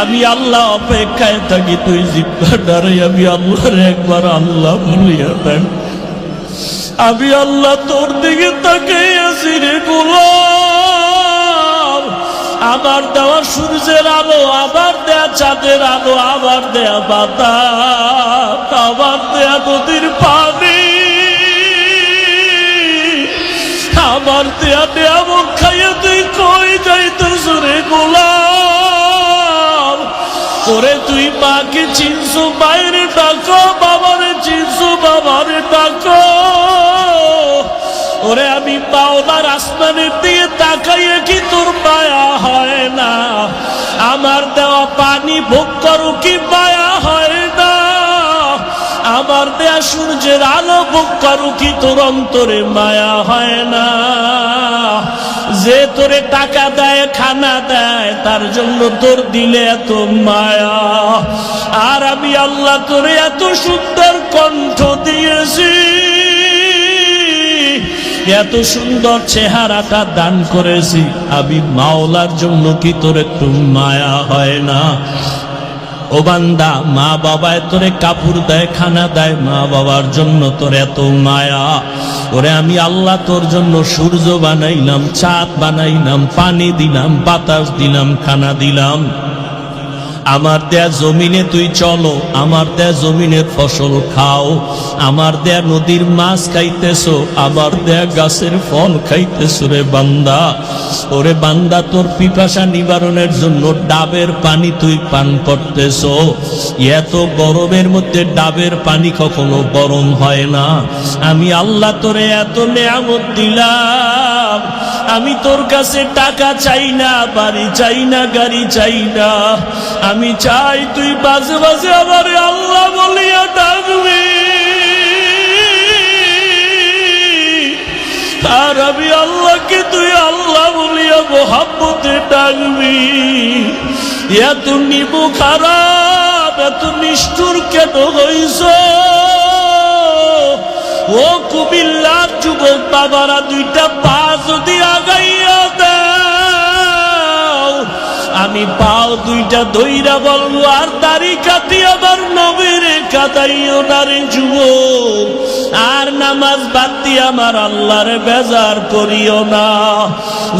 আমি আল্লাহ অপেক্ষায় থাকি, তুই জিব্বা ডারে আমি আল্লাহরে একবার আল্লাহ বলিয়া ডাক। আমি আল্লাহ তোর দিকে তাকিয়ে আছি রে গোলাম। আবার দেওয়া সূর্যের আলো, আবার দেয়া চাঁদের আলো, আবার দেয়া বাতাস, আবার দেয়া নদীর পানি, আবার দেয়া নিয়ামত খাইয়া তুই কই যাইতেছ রে গোলাম। ওরে তুই মাকে চিনছো, মায়ের ডাকো, বাবারে চিনছো, বাবারে ডাকো। ওরে আমি মাওলার আসমানের দিকে তাকাইয়ে কি তোর মায়া হয় না? আমার দেওয়া পানি ভোগ করো কি মায়া হয় না? আমার দেয়া সূর্যের আলো ভোগ করো কি তোর অন্তরে মায়া হয় না? যে তোরে টাকা দেয়, খানা দেয়, তার জন্য তোর দিলে এত মায়া। আর আমি আল্লাহ তোরে এত সুন্দর কণ্ঠ দিয়েছি, এত সুন্দর চেহারাটা দান করেছি, আমি মাওলার জন্য কি তোর একটু মায়া হয় না? ও বান্দা, মা বাবায় তোরে কাপড় দেয়, খানা দেয়, মা বাবার জন্য তোর এত মায়া। ওরে আমি আল্লাহ তোর জন্য সূর্য বানাইলাম, চাঁদ বানাইলাম, পানি দিলাম, বাতাস দিলাম, খানা দিলাম। আমার দেয়া জমিনে তুই চলো, আমার দেয়া জমিনের ফসল খাও, আমার দেয়া নদীর মাছ খাইতেছো, আমার দেয়া গাছের ফল খাইতেছো রে বান্দা। ওরে বান্দা, তোর পিপাসা নিবারণের জন্য ডাবের পানি তুই পান করতেছো। এত গরমের মধ্যে ডাবের পানি কখনো গরম হয় না। আমি আল্লাহ তোরে এত নেয়ামত দিলাম, আমি তোর কাছে টাকা চাই না, বাড়ি চাই না, গাড়ি চাই না। আমি চাই তুই বাজে বাজে আমার আল্লাহ বলিয়া ডাকবি। আর আমি আল্লাহকে তুই আল্লাহ বলিয়া মোহাব্বতে ডাকবি। এত নিবু খারাপ, এত নিষ্ঠুর কেন হইছ? ও কুমিল্লার যুবক বাবারা, দুইটা পা যদি আগাইয়া দাও, আমি পাও দুইটা দইরা বলবো, আর দাড়ি কাটি আমার নবীর কাটাইও না রে যুবক। আর নামাজ বাদ দিয়ে আমার আল্লাহরে বেজার করিও না।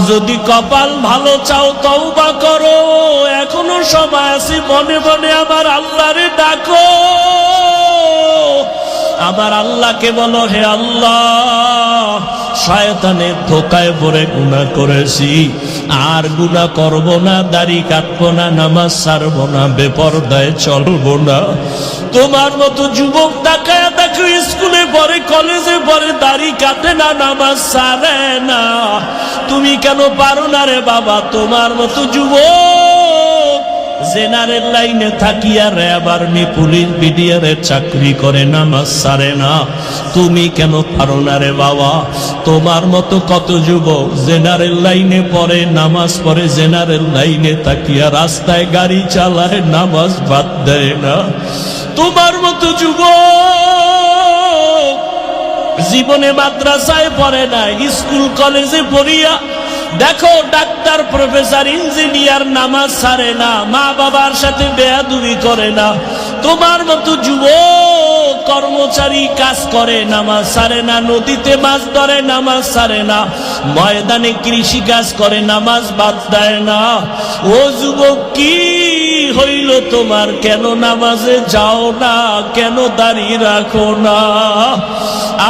যদি কপাল ভালো চাও তওবা করো, এখনো সময় আছে, মনে মনে আমার আল্লাহরে ডাকো। আমার আল্লাহকে বলো, হে আল্লাহ, শয়তানের ধোকায় পড়ে গুনাহ করেছি, আর গুনাহ করব না, দাড়ি কাটবো না, নামাজ ছাড়বো না, বেপরদায় চলবো না। তোমার মতো যুবক তাকায়া দেখো, স্কুলে পড়ে, কলেজে পড়ে, দাড়ি কাটে না, নামাজ ছাড়ে না। তুমি কেন পারো না রে বাবা? তোমার মতো যুবক জেনারেল লাইনে থাকিয়া র্যাব, আর্মি, পুলিশ, বিডিআরের চাকরি করে, নামাজ ছাড়ে না। তুমি কেন পারো না রে বাবা? তোমার মতো কত যুবক জেনারেল লাইনে পড়ে, নামাজ পড়ে, জেনারেল লাইনে থাকিয়া রাস্তায় গাড়ি চালায়, নামাজ বাদ দেয় না। তোমার মতো যুবক জীবনে মাদ্রাসায় পড়ে না, স্কুল কলেজে পড়িয়া দেখো ডাক্তার প্রফেসর ইঞ্জিনিয়ার নামাজ ছাড়ে না, মা বাবার সাথে বেয়াদবি করে না। তোমার মতো যুবক কর্মচারী কাজ করে, নামাজ ছাড়ে না, নদীতে মাছ ধরে, নামাজ ছাড়ে না, ময়দানে কৃষি কাজ করে, নামাজ বাদ দেয় না। ও যুবক কি হইল তোমার? কেন নামাজে যাও না? কেন দাঁড়িয়ে রাখো না?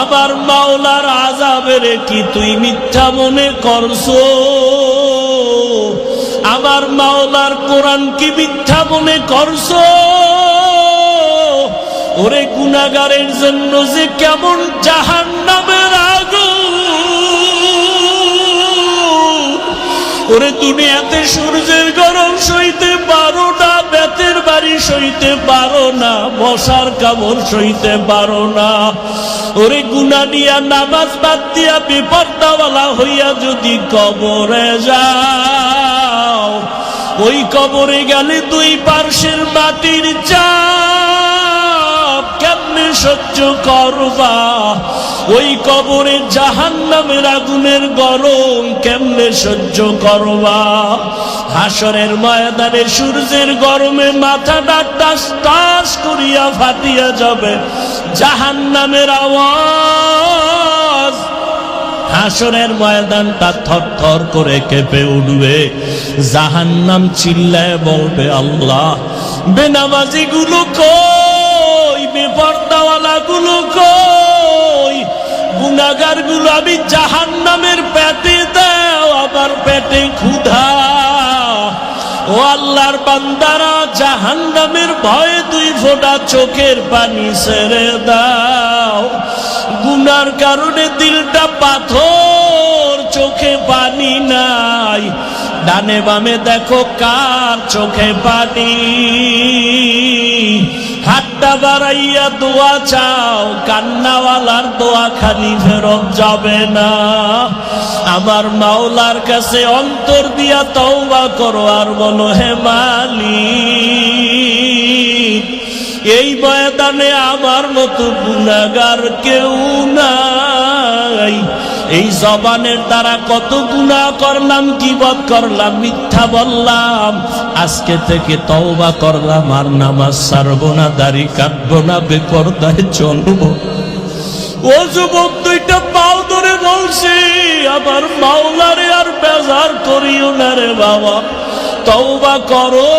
আমার মাওলার আযাবের কি তুই মিথ্যা মনে করছো? আমার মাওলার কোরআন কি মিথ্যা মনে করছো? ওরে গুনাহগারের জন্য যে কেমন জাহান্নামের আগুন! ওরে দুনিয়াতে সূর্যের গরম সইতে পারো না, বেতের বাড়ি সইতে পারো না, মশার কামড় সইতে পারো না। ওরে গুনাহ নিয়া নামাজ বাদ দিয়া বেপরদাওয়ালা হইয়া যদি কবরে যাও, ওই কবরে গেলে দুই পার্শ্বের মাটির চাপ কেমনে সহ্য করবা? ওই কবরে জাহান্নামের আগুনের গরম কেমনে সহ্য করবা? হাসরের ময়দানে সূর্যের গরমে মাথাটা টাস টাস করিয়া ফাটিয়া যাবে, জাহান্নামের আওয়াজ। হাসরের ময়দানটা থরথর করে কেঁপে উঠবে, জাহান্নাম চিল্লায় বলবে আল্লাহ, বেনামাজি গুলো কই? বেপরদাওয়ালা গুলো কই? গুনাহগার গুলো আমি জাহান্নামের পেটে দাও, আমার পেটে ক্ষুধা। ও আল্লাহর বান্দারা, জাহান্নামের ভয়ে দুই ফোঁটা চোখের পানি ছেড়ে দাও। গুনার কারণে দিলটা পাথর, চোখে পানি নাই। ডানে বামে দেখো কার চোখে পানি। হাতটা বাড়াইয়া দোয়া চাও, কান্নাওয়ালার দোয়া খালি ফেরত যাবে না। আমার মাওলার কাছে অন্তর দিয়া তওবা করো আর বলো, হে মালিক, এই ময়দানে আমার মতো গুনাহগার কেউ নাই। এই জবানের দ্বারা কত গুনাহ করলাম, গীবত করলাম, মিথ্যা বললাম। আজকে থেকে তওবা করলাম, আর নামাজ ছাড়বো না, দাড়ি কাটবো না, বেপরদায় চলবো। ও যুবক দুইটা পাও ধরে বলছি, আমার মাওলারে আর বেজার করিও না রে বাবা, তওবা করো।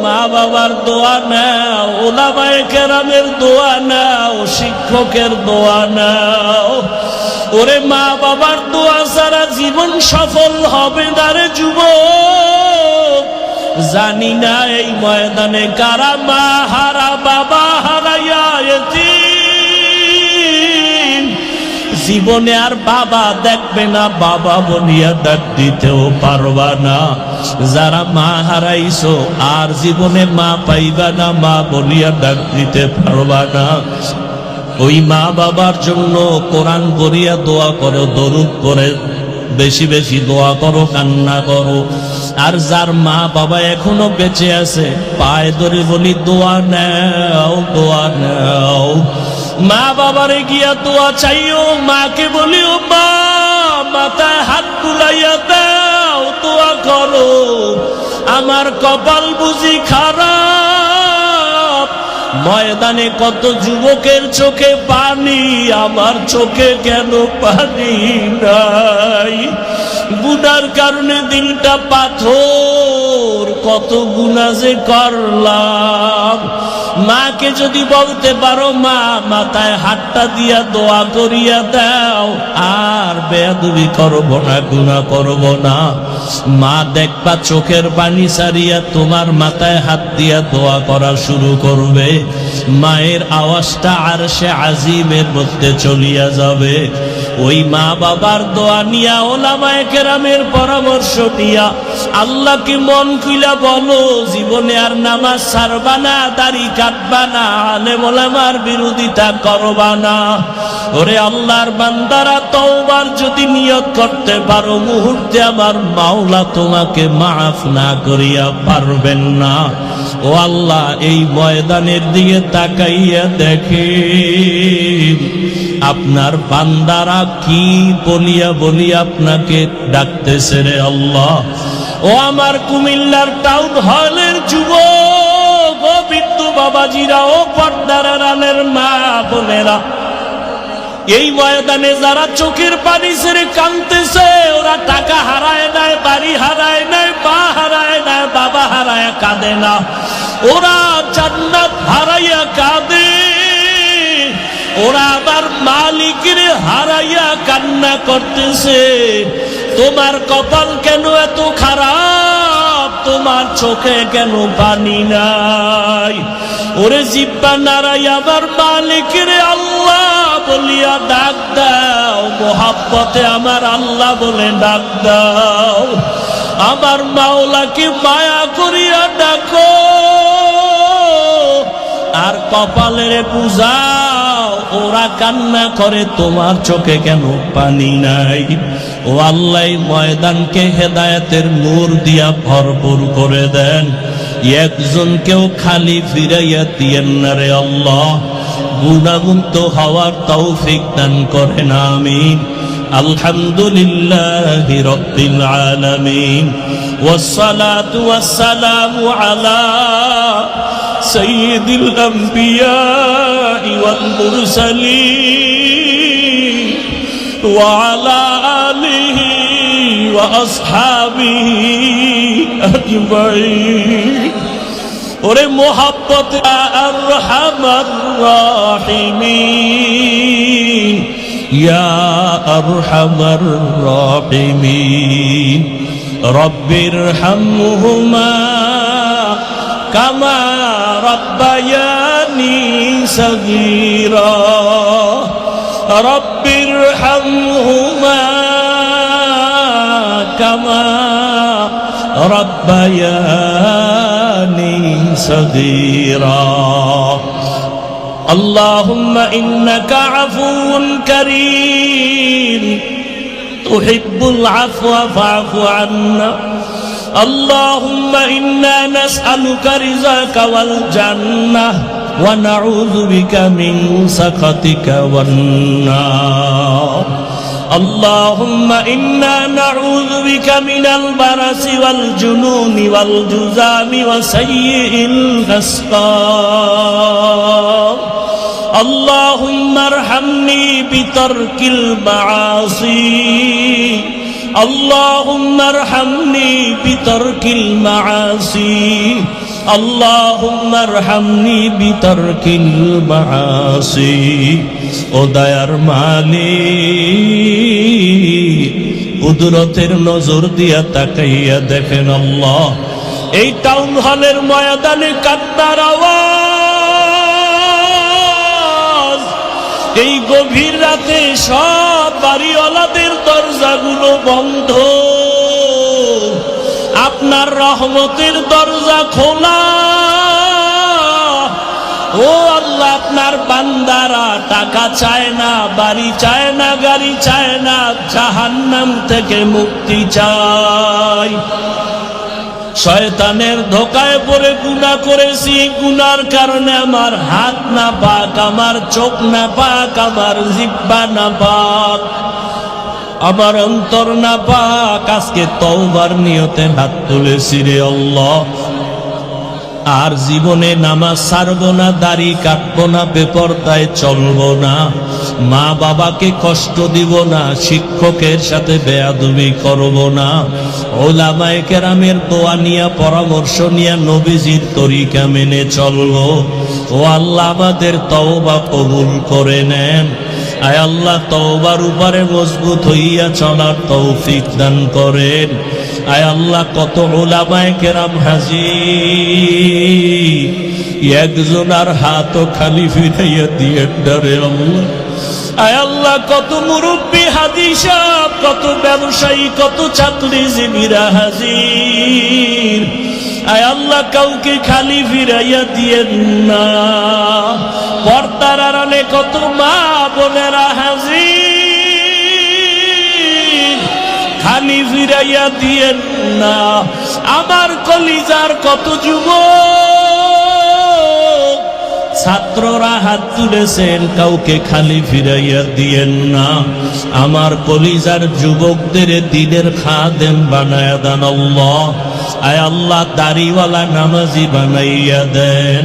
মা বাবার দোয়া নাও, উলামায়ে কেরামের দোয়া নাও, শিক্ষকের দোয়া নাও। ওরে মা বাবার দোয়া ছাড়া জীবন সফল হবে না রে যুবক। জানি না এই ময়দানে কারা মা হারা, বাবা হারাইয়া এতিম। জীবনে আর বাবা দেখবে না, বাবা বলিয়া ডাক দিতেও পারবা না। যারা মা হারাইছো আর জীবনে মা পাইবা না, মা বলিয়া ডাক দিতে পারবা না। ওই মা বাবার জন্য কোরআন পড়িয়া দোয়া করো, দরুদ পড়ে বেশি বেশি দোয়া করো, কান্না করো। আর যার মা বাবা এখনো বেঁচে আছে, পায়ে ধরে বলি দোয়া নাও, দোয়া নাও। মা বাবারে গিয়া দোয়া চাইও, মাকে বলিও মা, মাথায় হাত বুলাইয়া দাও, দোয়া করো। আমার কপাল বুঝি খারাপ, ময়দানে কত যুবকের চোখে পানি, আমার চোখে কেন পানি নাই? গুনার কারণে দিলটা পাথর, কত গুনাহ যে করলাম। মাকে যদি বলতে পারো, মা মাথায় হাতটা দিয়া দোয়া করিয়া দাও, আর বেয়াদবি করব না, গুনাহ করব না। মা দেখবা চোখের পানি ছাড়িয়া তোমার মাথায় হাত দিয়া দোয়া করা শুরু করবে। মায়ের আওয়াজটা আরশে আজিমের মধ্যে চলিয়া যাবে। ওই মা বাবার দোয়া নিয়া, উলামায়ে কেরামের পরামর্শ নিয়া আল্লাহকে মন খুইলা বলো, জীবনে আর নামাজ ছাড়বা না, দাড়ি কাটবা না, আলেম ওলামার বিরোধিতা করবা না। ওরে আল্লাহর বান্দারা, তওবার যদি নিয়ত করতে পারো, মুহূর্তে আমার মাওলা তোমাকে মাফ না করিয়া পারবেন না। ও আল্লাহ, এই ময়দানের দিকে তাকাইয়া দেখেন আপনার বান্দারা কি বলিয়া বলিয়া আপনাকে ডাকতেছে রে আল্লাহ। ও আমার কুমিল্লার টাউন হলের যুবক, ও বিদ্যু বাবাজিরা, ও পর্দার আড়ালের মা বোনেরা, এই ময়দানে যারা চোখের পানি ছেড়ে কাঁদতেছে, ওরা টাকা হারায় নাই, বাড়ি হারায় নাই, মা হারায় নাই, বাবা হারায় কাঁদে না, ওরা জান্নাত হারাইয়া কাঁদে। ওরা আবার মালিকের হারাইয়া কান্না করতেছে। তোমার কপাল কেন এত খারাপ? তোমার চোখে কেন পানি নাই? ওরে জিব্বা নাড়াই আমার মালিকের আল্লাহ বলিয়া ডাক দাও, মোহাব্বতে আমার আল্লাহ বলে ডাক দাও, আমার মাওলাকে মায়া করিয়া ডাকো, আর কপালের বুঝাও ওরা কান্না করে তোমার চোখে কেন পানি নাই। ও আল্লাহ, ময়দানকে হেদায়েতের নূর দিয়া ভরপুর করে দেন, একজনকেও খালি ফিরাইয়া দিয়েন না রে আল্লাহ। গুনাহমুক্ত হওয়ার তৌফিক দান করেন, আমিন। আলহামদুলিল্লাহি রাব্বিল আলামিন, ওয়াসসালাতু ওয়াসসালামু আলা সাইয়্যিদিল আমবিয়া ওয়াল মুরসালিন ওয়া আলা আলিহি ওয়া আসহাবিহি আজমাইন। ওরে মোহাব্বত আরহামার রাহিমিন, ইয়া আরহামার রাহিমিন, রব্বির হামহুমা কামা রব্বায়ানি সগীরা, রব্বির হামহুমা কামা রব্বায়ানি সগীরা। আল্লাহুম্মা ইন্নাকা আফুউন কারীম তুহিব্বুল আফওয়া ফা'ফু আন্না। اللهم إنا نسألك رزاك والجنة ونعوذ بك من سخطك والنار. اللهم إنا نعوذ بك من البرص والجنون والجذام وسيء الأسقام. اللهم ارحمني بترك المعاصي. اللهم ارحمني بترك المعاصي. اللهم ارحمني بترك المعاصي. ও দয়ার মালিক, কুদরতের নজর দিয়া তাকাইয়া দেখেন আল্লাহ, এই টাউন হলের ময়দানে কান্নার আওয়াজ, এই গভীর রাতে সব বাড়িওয়ালাদের দরজাগুলো বন্ধ, আপনার রহমতের দরজা খোলা। ও আল্লাহ, আপনার বান্দারা টাকা চায় না, বাড়ি চায় না, গাড়ি চায় না, জাহান্নাম থেকে মুক্তি চায়। শয়তানের ধোকায় পড়ে গুনাহ করেছি, গুনার কারণে আমার হাত না পাক, আমার চোখ না পাক, আমার জিহ্বা না পাক, আমার অন্তর না পাক। আজকে তওবার নিয়তে হাত তুলেছি রে আল্লাহ, আর জীবনে নামাজ ছাড়বো না, দাড়ি কাটবো না, বেপরদায় চলবো না, মা বাবাকে কষ্ট দিব না, শিক্ষকের সাথে বেয়াদবি করব না, ওলামায়ে কেরামের দোয়া নিয়া, পরামর্শ নিয়া নবীজির তরিকা মেনে চলবো। ও আল্লাহ, আমাদের তওবা কবুল করে নেন। আয় আল্লাহ, তওবার উপরে মজবুত হইয়া চলার তৌফিক দান করেন। আয় আল্লাহ, কত উলামায়ে কেরাম হাজির, একজনের হাতও খালি ফিরাইয়া দিয়ে ডরে আল্লাহ। আয় আল্লাহ, কত মুরব্বী হাদিস, কত ব্যবসায়ী, কত চাকরিজীবীরা হাজির। আয় আল্লাহ, কাউকে খালি ফিরাইয়া দিয়েন না। পর্দার আড়ালে কত মা বোনেরা হাজির, খালি ফিরাইয়া দিয়েন না। আমার কলিজার কত যুবক ছাত্ররা হাত তুলেছেন, কাউকে খালি ফিরাইয়া দিয়েন না। আমার কলিজার যুবকদের দিনের খাদেম বানায়া দেন আল্লাহ। আয় আল্লাহ দাড়িওয়ালা নামাজি বানাইয়া দেন।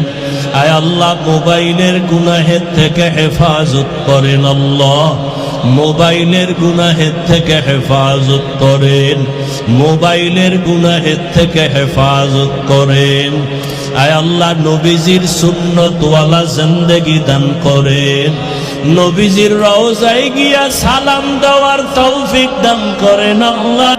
আয় আল্লাহ মোবাইলের গুনাহের থেকে হেফাজত করেন আল্লাহ। মোবাইলের গুনাহের থেকে হেফাজত করেন, মোবাইলের গুনাহের থেকে হেফাজত করেন। আয় আল্লাহ নবীজির সুন্নতওয়ালা জিন্দেগি দান করেন। নবীজির রওজায় গিয়া সালাম দেওয়ার তৌফিক দান করেন আল্লাহ।